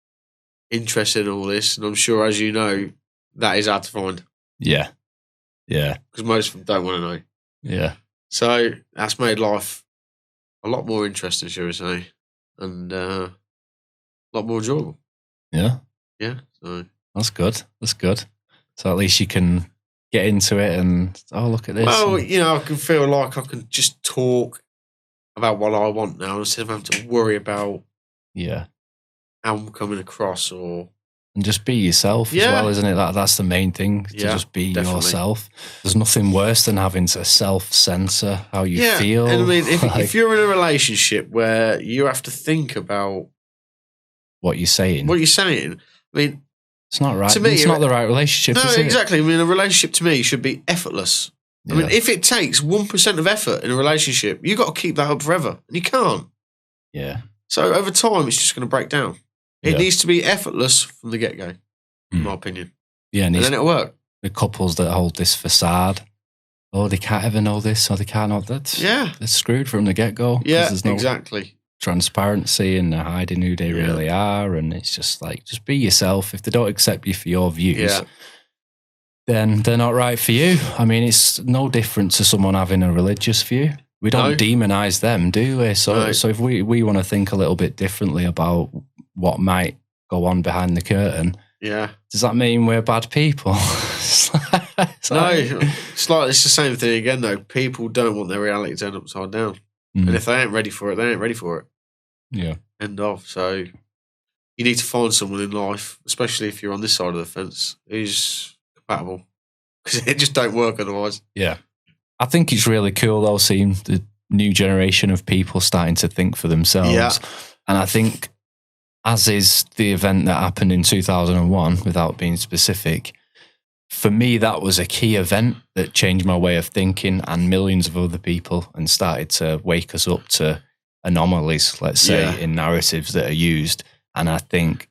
interested in all this, and I'm sure, as you know, that is hard to find. Yeah, because most of them don't want to know. Yeah. So that's made life a lot more interesting, shall we say, and a lot more enjoyable. Yeah. So that's good. So at least you can get into it and look at this. Well, I can feel like I can just talk about what I want now instead of having to worry about how I'm coming across and just be yourself as well, isn't it? That's the main thing, to just be yourself. There's nothing worse than having to self-censor how you feel. And I mean, if you're in a relationship where you have to think about what you're saying. I mean, It's not right. To me, it's not the right relationship, No, is it? exactly. I mean, a relationship to me should be effortless. Yeah. I mean, if it takes 1% of effort in a relationship, you've got to keep that up forever. And you can't. Yeah. So over time, it's just going to break down. It needs to be effortless from the get-go, in my opinion. Yeah, and then it'll work. The couples that hold this facade, they can't ever know this, or they can't know that. Yeah. They're screwed from the get-go. Yeah, there's no exactly. transparency, and they're hiding who they really are. And it's just like, just be yourself. If they don't accept you for your views, then they're not right for you. I mean, it's no different to someone having a religious view. We don't demonize them, do we? So if we want to think a little bit differently about what might go on behind the curtain, does that mean we're bad people? It's the same thing again, though. People don't want their reality turned upside down. And if they ain't ready for it, they ain't ready for it. Yeah. End of. So you need to find someone in life, especially if you're on this side of the fence, who's compatible. Because it just don't work otherwise. Yeah. I think it's really cool, though, seeing the new generation of people starting to think for themselves. Yeah. And I think, as is the event that happened in 2001, without being specific, for me, that was a key event that changed my way of thinking, and millions of other people, and started to wake us up to anomalies, let's say, in narratives that are used. And I think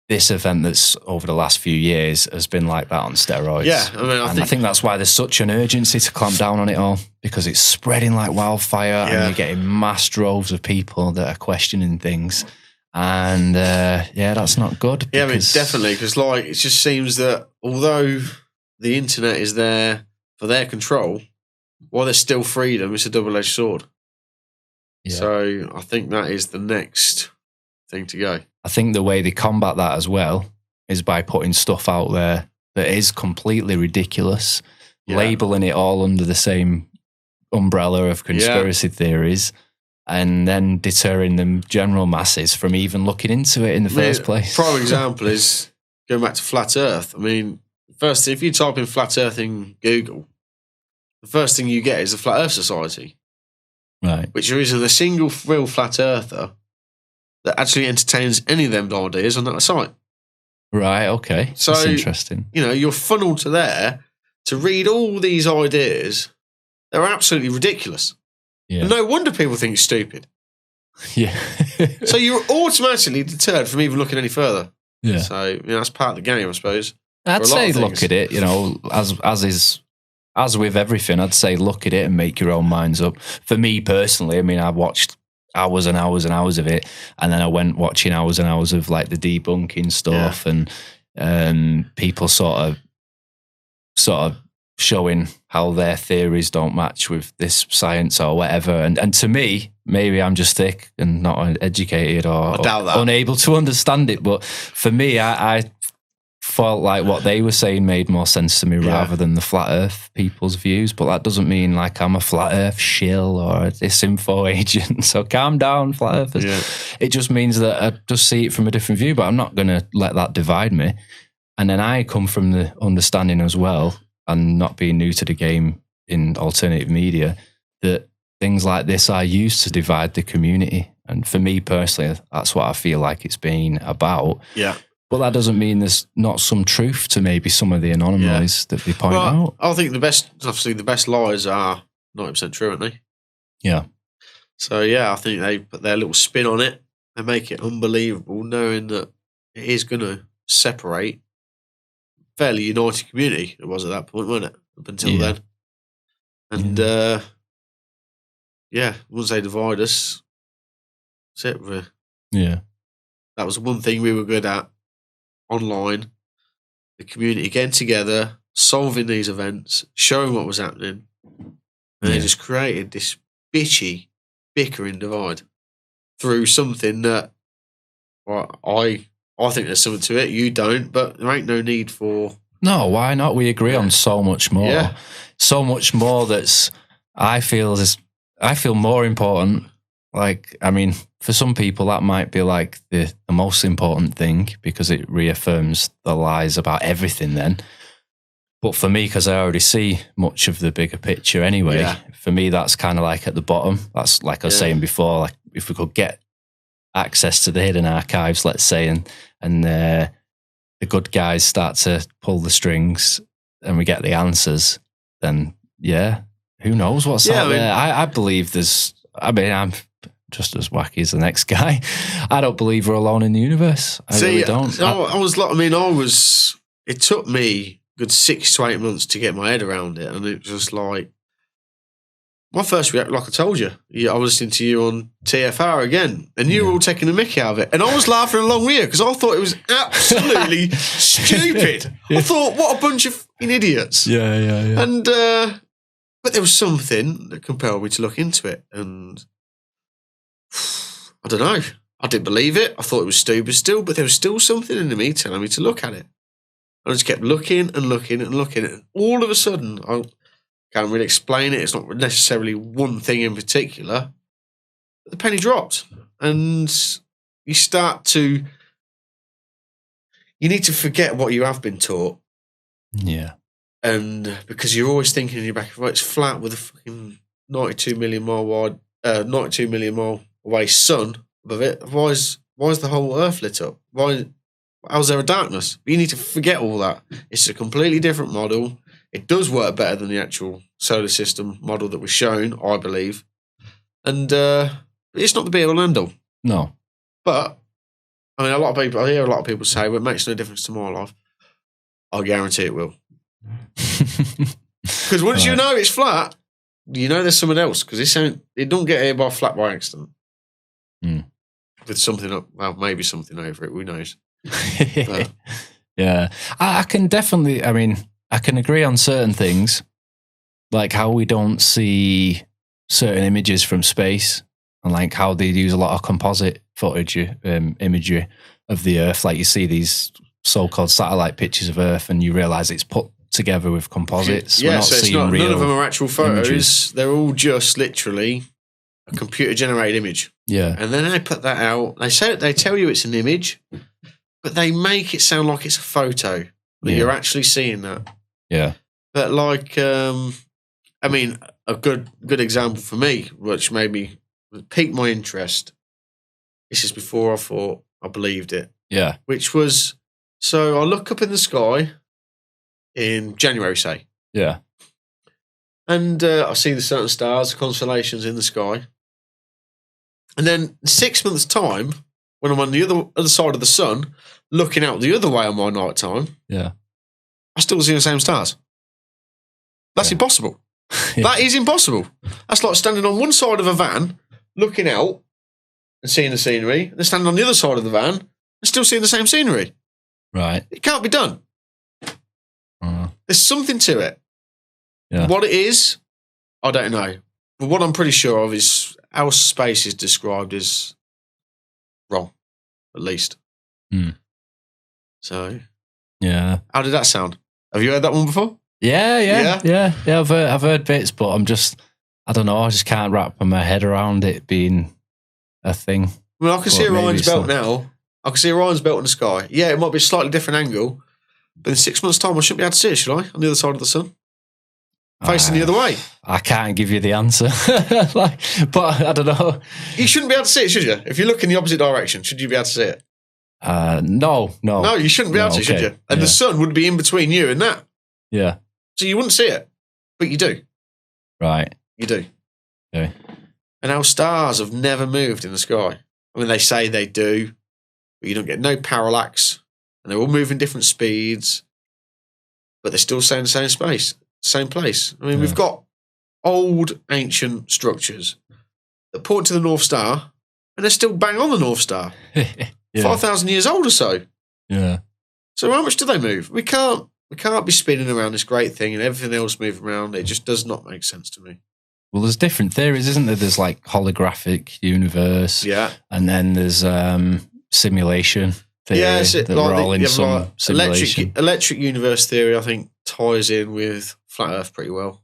this event that's over the last few years has been like that on steroids. Yeah, I think that's why there's such an urgency to clamp down on it all, because it's spreading like wildfire, and you're getting mass droves of people that are questioning things. And that's not good. Yeah, I mean, definitely, because it just seems that although the internet is there for their control, while there's still freedom, it's a double-edged sword. Yeah. So I think that is the next thing to go. I think the way they combat that as well is by putting stuff out there that is completely ridiculous, labeling it all under the same umbrella of conspiracy theories, and then deterring the general masses from even looking into it in the first place. Prime example is going back to flat Earth. I mean, first, if you type in flat Earth in Google, the first thing you get is the Flat Earth Society. Right. Which there isn't a single real flat earther that actually entertains any of them ideas on that site. Right, okay. So, that's interesting. You're funneled to there to read all these ideas. They're absolutely ridiculous. Yeah. And no wonder people think it's stupid. Yeah. So you're automatically deterred from even looking any further. Yeah. So that's part of the game, I suppose. I'd say look at it, as with everything, I'd say look at it and make your own minds up. For me personally, I mean, I watched hours and hours and hours of it, and then I went watching hours and hours of like the debunking stuff, and people sort of showing how their theories don't match with this science or whatever. And to me, maybe I'm just thick and not educated or unable to understand it, but for me, I felt like what they were saying made more sense to me rather than the flat earth people's views. But that doesn't mean like I'm a flat earth shill or a disinfo agent. So calm down, flat earthers. Yeah. It just means that I just see it from a different view, but I'm not going to let that divide me. And then I come from the understanding as well, and not being new to the game in alternative media, that things like this are used to divide the community. And for me personally, that's what I feel like it's been about. Yeah. But that doesn't mean there's not some truth to maybe some of the anomalies that they point out. I think the best lies are 90% true, aren't they? Yeah. So, I think they put their little spin on it and make it unbelievable, knowing that it is going to separate a fairly united community. It was at that point, wasn't it? Up until then. And, once they divide us, that's it. Yeah. That was one thing we were good at. Online, the community getting together, solving these events, showing what was happening, and they just created this bitchy, bickering divide through something that I think there's something to it. You don't, but there ain't no need for. No, why not? We agree on so much more. Yeah. So much more that's I feel more important. Like, I mean, for some people, that might be like the most important thing because it reaffirms the lies about everything then. But for me, because I already see much of the bigger picture anyway, for me, that's kind of like at the bottom. That's like I was saying before, like if we could get access to the hidden archives, let's say, and the good guys start to pull the strings and we get the answers, then who knows what's out there? I believe I'm just as wacky as the next guy. I don't believe we're alone in the universe. I really don't. It took me a good 6 to 8 months to get my head around it. And it was just like, my first reaction, like I told you, I was listening to you on TFR again, and you were all taking the mickey out of it. And I was laughing along with you because I thought it was absolutely stupid. I thought, what a bunch of fucking idiots. Yeah. And, but there was something that compelled me to look into it. And I don't know. I didn't believe it. I thought it was stupid still, but there was still something in me telling me to look at it. I just kept looking and looking and looking. And all of a sudden, I can't really explain it. It's not necessarily one thing in particular. But the penny dropped. And you need to forget what you have been taught. Yeah. And because you're always thinking in your back, right, it's flat with a fucking 92 million mile away sun above it. Why is the whole Earth lit up? How's there a darkness? You need to forget all that. It's a completely different model. It does work better than the actual solar system model that was shown, I believe. And it's not the be all and end all. No. But I hear a lot of people say, well, it makes no difference to my life. I guarantee it will. Because once you know it's flat, you know there's someone else. Because it don't get here by flat by accident. With something up, well, maybe something over it. Who knows? Yeah, I can definitely. I mean, I can agree on certain things, like how we don't see certain images from space, and like how they use a lot of composite footage, imagery of the Earth. Like you see these so-called satellite pictures of Earth, and you realise it's put together with composites. Yeah, so it's not. None of them are actual photos. Images. They're all just literally a computer-generated image. Yeah, and then they put that out. They tell you it's an image, but they make it sound like it's a photo. That you're actually seeing that. Yeah. But like, I mean, a good example for me, which piqued my interest. This is before I thought I believed it. Yeah. Which was, so I look up in the sky in January, say. Yeah. And I see the certain stars, constellations in the sky. And then 6 months' time, when I'm on the other side of the sun, looking out the other way on my night time, I still see the same stars. That's impossible. That is impossible. That's like standing on one side of a van, looking out and seeing the scenery, and then standing on the other side of the van and still seeing the same scenery. Right. It can't be done. There's something to it. Yeah. What it is, I don't know. But what I'm pretty sure of is our space is described as wrong, at least. So, yeah. How did that sound? Have you heard that one before? Yeah. I've heard bits, but I don't know. I just can't wrap my head around it being a thing. Well, I can see Orion's belt now. I can see Orion's belt in the sky. Yeah, it might be a slightly different angle, but in 6 months' time, I shouldn't be able to see it, should I? On the other side of the sun, facing the other way. I can't give you the answer, but I don't know. You shouldn't be able to see it, should you? If you look in the opposite direction, should you be able to see it? No. No, you shouldn't be able to, should you? And the sun would be in between you and that. Yeah. So you wouldn't see it, but you do. Right. You do. Okay. And our stars have never moved in the sky. I mean, they say they do, but you don't get no parallax, and they're all moving different speeds, but they're still staying in the same space, same place. I mean, we've got old, ancient structures that point to the North Star, and they're still bang on the North Star. 5,000 years old or so. Yeah. So how much do they move? We can't be spinning around this great thing and everything else moving around. It just does not make sense to me. Well, there's different theories, isn't there? There's like holographic universe. Yeah. And then there's simulation theory. Yeah, that we're all in some simulation. Electric universe theory, I think, ties in with flat Earth pretty well.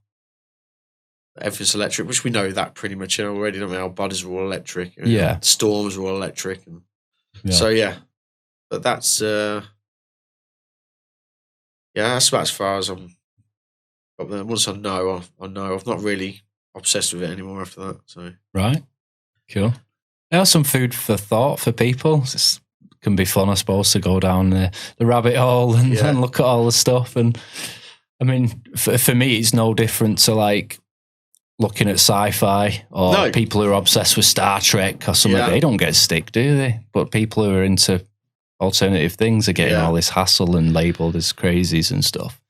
Everything's electric, which we know that pretty much already, don't we? Our bodies are all electric. Yeah. Storms are all electric. And so, yeah. But that's... that's about as far as I'm. But then once I know. I'm not really obsessed with it anymore after that. So right, cool. Now some food for thought for people. Just can be fun, I suppose, to go down the rabbit hole and look at all the stuff. And I mean, for me, it's no different to like looking at sci-fi or people who are obsessed with Star Trek or something. They don't get stick, do they? But people who are into alternative things are getting all this hassle and labelled as crazies and stuff.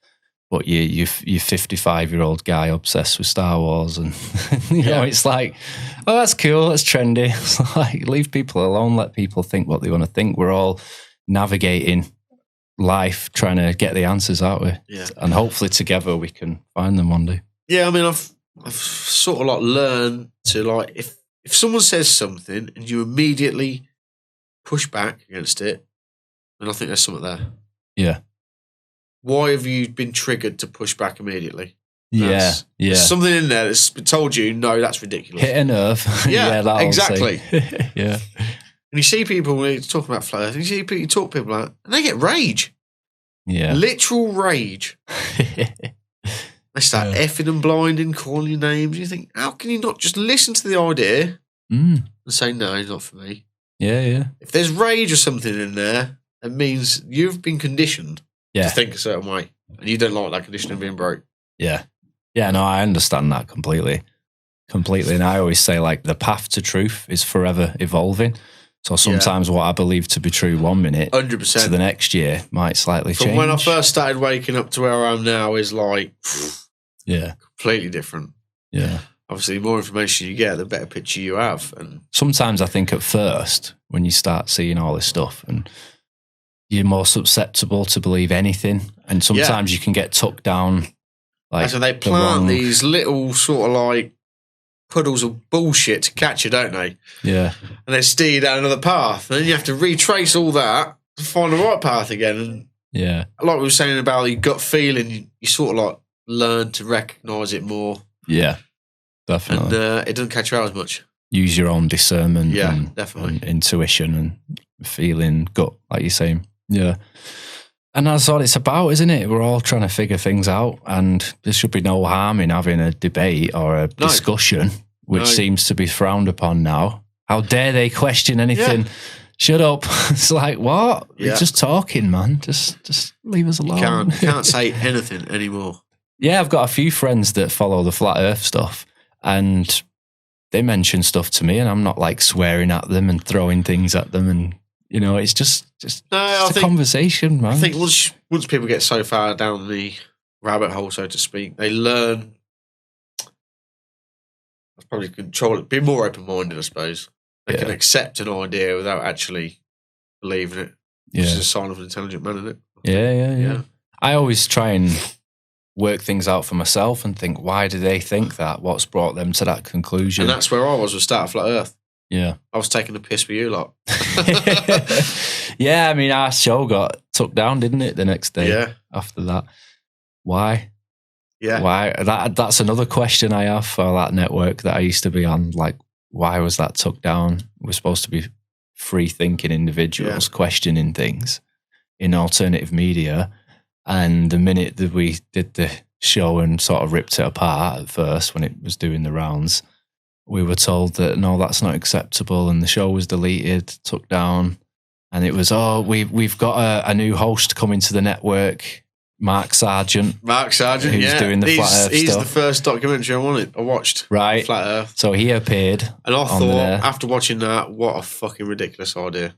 But you 55-year-old guy obsessed with Star Wars, and you know, it's like, oh, that's cool, that's trendy. It's like, leave people alone, let people think what they want to think. We're all navigating life, trying to get the answers, aren't we? Yeah. And hopefully together we can find them one day. Yeah, I mean, I've sort of like learned to like, if someone says something and you immediately push back against it, then I think there's something there. Yeah. Why have you been triggered to push back immediately? There's something in there that's told you, no, that's ridiculous. Hit a nerve. Yeah, exactly. Yeah. And you see people when you're talking about flat earth, you talk to people like, and they get rage. Yeah. Literal rage. They start effing and blinding, calling you names. You think, how can you not just listen to the idea and say, no, it's not for me? Yeah, yeah. If there's rage or something in there, it means you've been conditioned to think a certain way, and you don't like that conditioning being broke. Yeah. Yeah, no, I understand that completely. And I always say, like, the path to truth is forever evolving. So sometimes what I believe to be true 1 minute 100% to the next year might slightly change. From when I first started waking up to where I am now is like, completely different. Yeah. Obviously, the more information you get, the better picture you have. And sometimes I think at first, when you start seeing all this stuff, and you're more susceptible to believe anything, and sometimes you can get tucked down. Like, so they plant these little sort of like puddles of bullshit to catch you, don't they? Yeah. And they steer you down another path, and then you have to retrace all that to find the right path again. And like we were saying about your gut feeling, you sort of like learn to recognise it more. Yeah, definitely. And it doesn't catch you out as much. Use your own discernment. Definitely. And intuition and feeling, gut, like you're saying. Yeah. And that's what it's about, isn't it? We're all trying to figure things out, and there should be no harm in having a debate or a discussion, which seems to be frowned upon now. How dare they question anything? Shut up. It's like, what? You're just talking, man. Just leave us alone. You can't say anything anymore. Yeah, I've got a few friends that follow the flat earth stuff, and they mention stuff to me, and I'm not like swearing at them and throwing things at them, and you know, it's just a conversation, man. I think once people get so far down the rabbit hole, so to speak, they learn. I'll probably control it, be more open-minded, I suppose. They can accept an idea without actually believing it. Which is a sign of an intelligent man, isn't it? Yeah. I always try and work things out for myself and think, why do they think that? What's brought them to that conclusion? And that's where I was with Start Flat Earth. Yeah. I was taking a piss with you lot. Yeah, I mean, our show got took down, didn't it, the next day after that? Why? Yeah. Why? That's another question I have for that network that I used to be on. Like, why was that took down? We're supposed to be free-thinking individuals questioning things in alternative media. And the minute that we did the show and sort of ripped it apart at first when it was doing the rounds, we were told that, no, that's not acceptable, and the show was deleted, took down, and it was, we've got a new host coming to the network, Mark Sargent. Who's doing the Flat Earth he's stuff. The first documentary I watched. Right. Flat Earth. So he appeared. And I thought, after watching that, what a fucking ridiculous idea.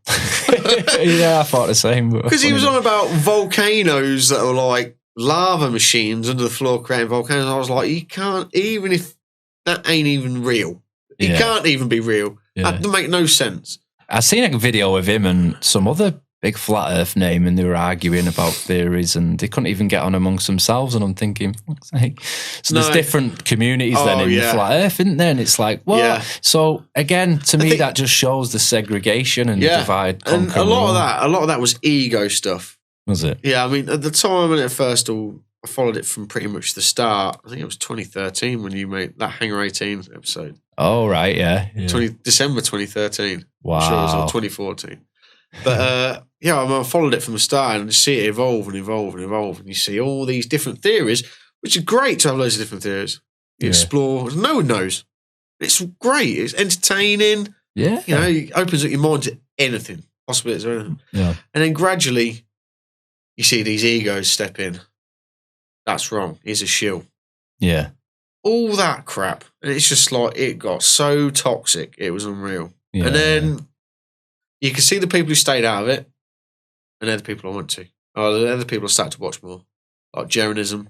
Yeah, I thought the same. Because he was on about volcanoes that were like lava machines under the floor creating volcanoes. I was like, you can't, even if that ain't even real. It can't even be real. That doesn't make no sense. I seen a video of him and some other big flat earth name, and they were arguing about theories, and they couldn't even get on amongst themselves. And I'm thinking, fuck's sake. So there's different communities then in the flat earth, isn't there? And it's like, what? Yeah. So again, to me, that just shows the segregation and the divide. And a lot of that was ego stuff. Was it? Yeah, I mean, at the time when it first I followed it from pretty much the start. I think it was 2013 when you made that Hangar 18 episode. Oh, right, yeah. December 2013. Wow. I'm sure it was on 2014. But I followed it from the start and see it evolve and evolve and evolve. And you see all these different theories, which are great to have loads of different theories. You explore, no one knows. It's great. It's entertaining. Yeah. You know, it opens up your mind to anything. possibilities or anything. Yeah. And then gradually, you see these egos step in. That's wrong. He's a shill. Yeah. All that crap. And it's just like, it got so toxic. It was unreal. Yeah, and then you can see the people who stayed out of it, and they're the people I went to. Oh, they're the people I started to watch more. Like Jeronism.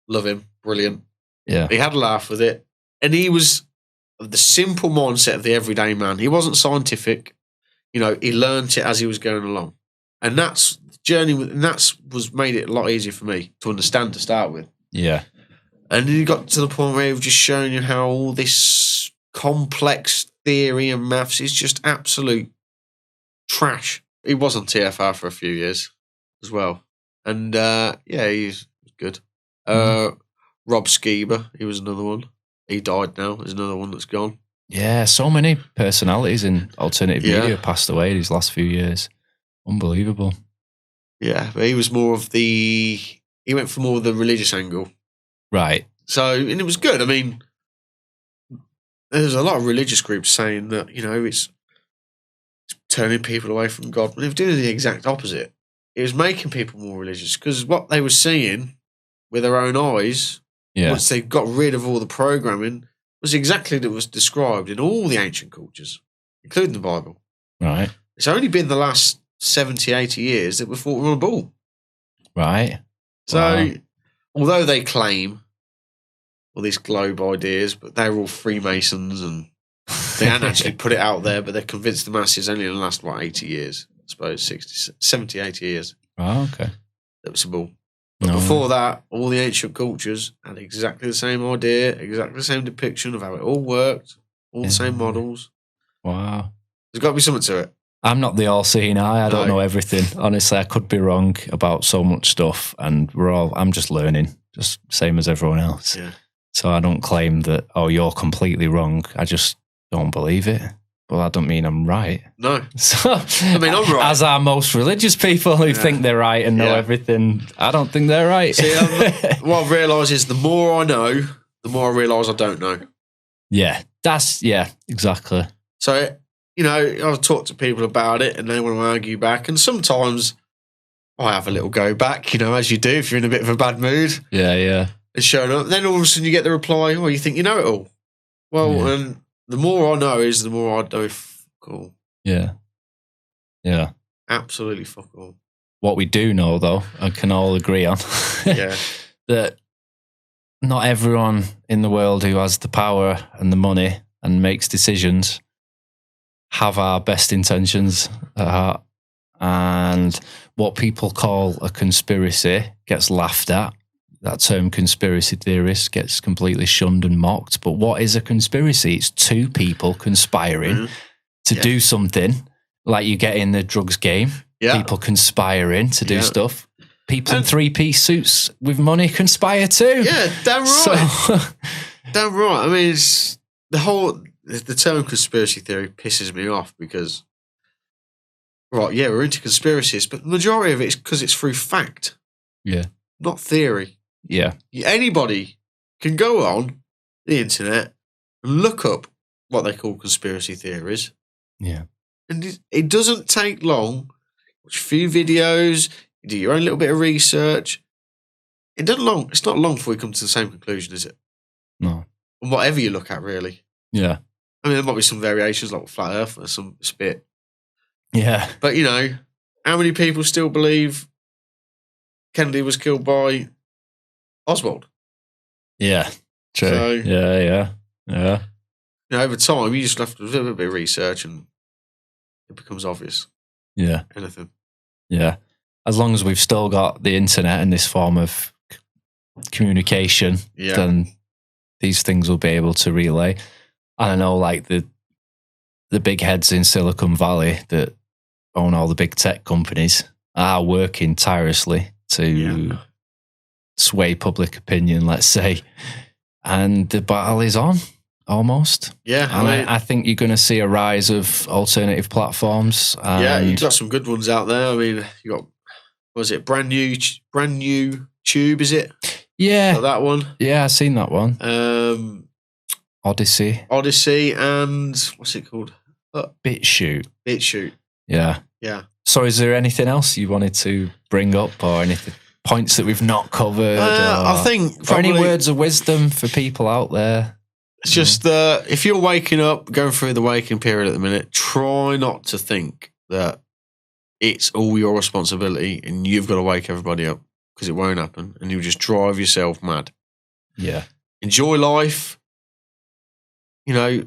Love him. Brilliant. Yeah. He had a laugh with it. And he was of the simple mindset of the everyday man. He wasn't scientific. You know, he learnt it as he was going along. And that's the journey, and that's was made it a lot easier for me to understand to start with. Yeah. And then he got to the point where he was just showing you how all this complex theory and maths is just absolute trash. He was on TFR for a few years as well. And he's good. Rob Skeeber, he was another one. He died now. There's another one that's gone. Yeah, so many personalities in alternative media passed away these last few years. Unbelievable. Yeah, but he was more of he went for more of the religious angle. Right. So, and it was good. I mean, there's a lot of religious groups saying that, you know, it's turning people away from God. But they were doing the exact opposite. It was making people more religious because what they were seeing with their own eyes, once they got rid of all the programming, was exactly that was described in all the ancient cultures, including the Bible. Right. It's only been the last 70, 80 years that we thought we were on a ball. Right. So, although they claim all these globe ideas, but they're all Freemasons and they haven't actually put it out there, but they're convinced the masses only in the last, 80 years, I suppose, 60, 70, 80 years. Oh, okay. That was a ball. But before that, all the ancient cultures had exactly the same idea, exactly the same depiction of how it all worked, all the same models. Wow. There's got to be something to it. I'm not the all-seeing eye. I don't know everything. Honestly, I could be wrong about so much stuff, and I'm just learning, just same as everyone else. Yeah. So I don't claim that, you're completely wrong. I just don't believe it. Well, that don't mean I'm right. No. So, I mean, I'm right. As are most religious people who think they're right and know everything. I don't think they're right. See, what I've realised is the more I know, the more I realise I don't know. Yeah, exactly. So, you know, I've talked to people about it and they want to argue back. And sometimes I have a little go back, you know, as you do if you're in a bit of a bad mood. Yeah. And showing up. Then all of a sudden you get the reply, you think you know it all. Well, and the more I know is the more I know fuck all. Yeah. Absolutely fuck all. What we do know, though, and can all agree on, that not everyone in the world who has the power and the money and makes decisions have our best intentions at heart. And what people call a conspiracy gets laughed at. That term conspiracy theorist gets completely shunned and mocked. But what is a conspiracy? It's two people conspiring to do something, like you get in the drugs game. Yeah. People conspiring to do stuff. People in three-piece suits with money conspire too. Yeah, damn right. Damn right. I mean, it's the term conspiracy theory pisses me off because, we're into conspiracies, but the majority of it is because it's through fact. Yeah. Not theory. Yeah. Anybody can go on the internet and look up what they call conspiracy theories. Yeah. And it doesn't take long. Watch a few videos, you do your own little bit of research. It's not long before you come to the same conclusion, is it? No. And whatever you look at, really. Yeah. I mean, there might be some variations like flat earth or some spit. Yeah. But, you know, how many people still believe Kennedy was killed by Oswald? Yeah. True. So, yeah. You know, over time, you just have to do a bit of research and it becomes obvious. Yeah. Anything. Yeah. As long as we've still got the internet and this form of communication, then these things will be able to relay. And I know, like, the big heads in Silicon Valley that own all the big tech companies are working tirelessly to sway public opinion, let's say. And the battle is on, almost. Yeah. And I think you're going to see a rise of alternative platforms. You've got some good ones out there. I mean, you got, was it brand new Tube, is it? Yeah. Like that one? Yeah, I've seen that one. Odyssey, and what's it called? BitChute. BitChute. Yeah. Yeah. So is there anything else you wanted to bring up, or anything, points that we've not covered? I think probably, or any words of wisdom for people out there? It's just if you're waking up, going through the waking period at the minute, try not to think that it's all your responsibility and you've got to wake everybody up, because it won't happen, and you'll just drive yourself mad. Yeah. Enjoy life. Learn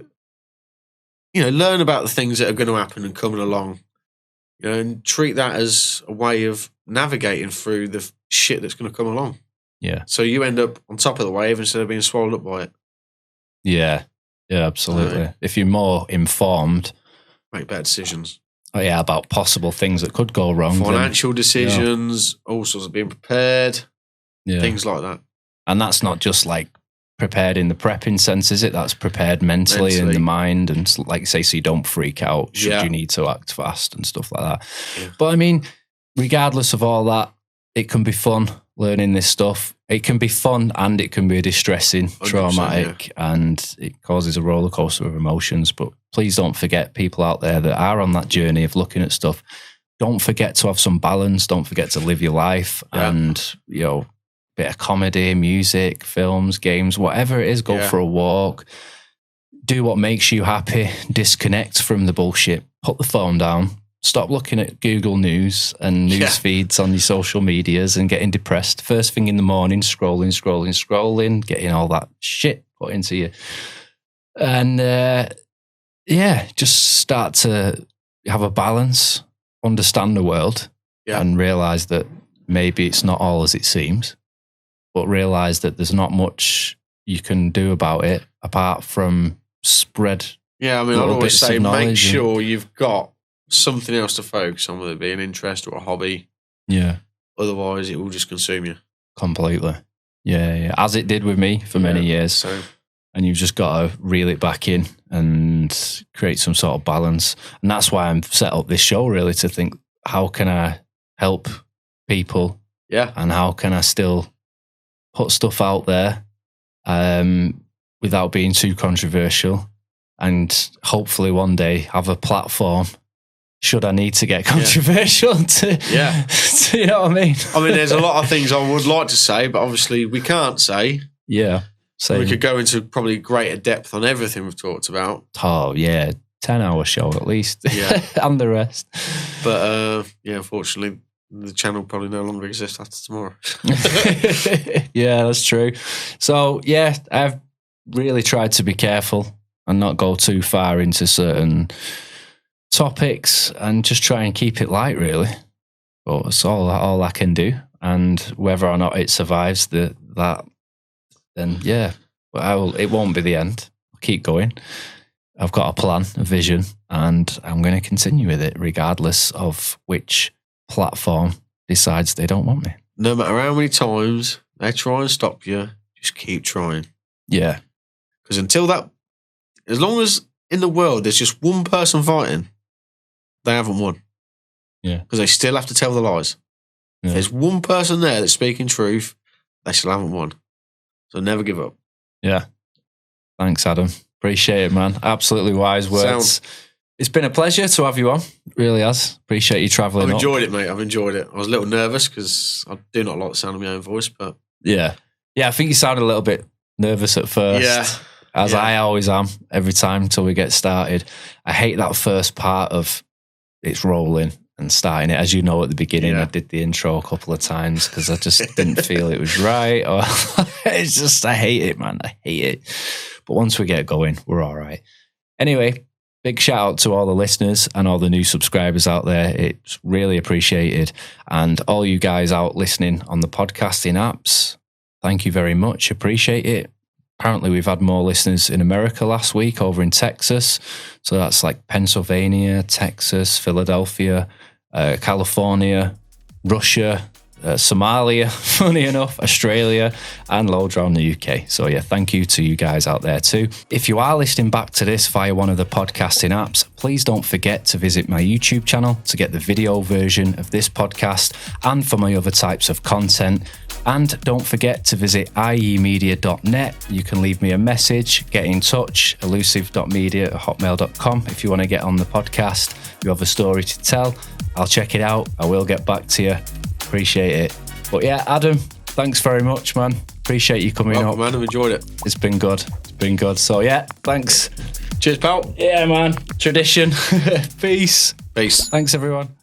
about the things that are going to happen and coming along. And treat that as a way of navigating through the shit that's going to come along. Yeah. So you end up on top of the wave instead of being swallowed up by it. Yeah. Yeah, absolutely. If you're more informed, make better decisions. About possible things that could go wrong. Financial decisions, all sorts of being prepared, things like that. And that's not just like prepared in the prepping sense, is it? That's prepared mentally in the mind, and like you say, so you don't freak out should you need to act fast and stuff like that. Yeah. But I mean, regardless of all that, it can be fun learning this stuff. It can be fun and it can be distressing, traumatic, and it causes a roller coaster of emotions. But please don't forget, people out there that are on that journey of looking at stuff, don't forget to have some balance. Don't forget to live your life and, bit of comedy, music, films, games, whatever it is, go for a walk, do what makes you happy, disconnect from the bullshit, put the phone down, stop looking at Google News and news feeds on your social medias and getting depressed first thing in the morning, scrolling, getting all that shit put into you. And just start to have a balance, understand the world and realize that maybe it's not all as it seems. But realize that there's not much you can do about it apart from spread. Yeah, I mean, I'd always say make sure you've got something else to focus on, whether it be an interest or a hobby. Yeah. Otherwise, it will just consume you. Completely. Yeah. As it did with me for many years. So. And you've just got to reel it back in and create some sort of balance. And that's why I'm set up this show, really, to think, how can I help people? Yeah. And how can I still put stuff out there without being too controversial, and hopefully one day have a platform should I need to get controversial to you know what I mean? I mean, there's a lot of things I would like to say, but obviously we can't say. Yeah. Same. We could go into probably greater depth on everything we've talked about. Oh, yeah. 10-hour show at least. Yeah. And the rest. But, unfortunately, the channel probably no longer exists after tomorrow. Yeah, that's true. So, I've really tried to be careful and not go too far into certain topics and just try and keep it light, really. But it's all I can do. And whether or not it survives then it won't be the end. I'll keep going. I've got a plan, a vision, and I'm going to continue with it regardless of which platform decides they don't want me. No matter how many times they try and stop you, just keep trying. Yeah. Because as long as in the world there's just one person fighting, they haven't won. Yeah. Because they still have to tell the lies. Yeah. If there's one person there that's speaking truth, they still haven't won. So never give up. Yeah. Thanks, Adam. Appreciate it, man. Absolutely wise words. It's been a pleasure to have you on. It really has. Appreciate you travelling. I've enjoyed it, mate. I've enjoyed it. I was a little nervous because I do not like the sound of my own voice, but yeah, I think you sounded a little bit nervous at first, as I always am every time until we get started. I hate that first part of it's rolling and starting it. As you know, at the beginning, I did the intro a couple of times because I just didn't feel it was right. Or it's just, I hate it, man. I hate it. But once we get going, we're all right. Anyway, big shout out to all the listeners and all the new subscribers out there. It's really appreciated. And all you guys out listening on the podcasting apps, thank you very much. Appreciate it. Apparently, we've had more listeners in America last week, over in Texas. So that's like Pennsylvania, Texas, Philadelphia, California, Russia, Somalia, funny enough, Australia, and loads around the UK. So yeah, thank you to you guys out there too. If you are listening back to this via one of the podcasting apps, please don't forget to visit my YouTube channel to get the video version of this podcast and for my other types of content. And don't forget to visit iemedia.net. You can leave me a message, get in touch, Illusive.media@hotmail.com if you want to get on the podcast. You have a story to tell, I'll check it out. I will get back to you. Appreciate it. But yeah, Adam, thanks very much, man. Appreciate you coming up. Man, I've enjoyed it. It's been good. It's been good. So yeah, thanks. Cheers, pal. Yeah, man. Tradition. Peace. Peace. Thanks, everyone.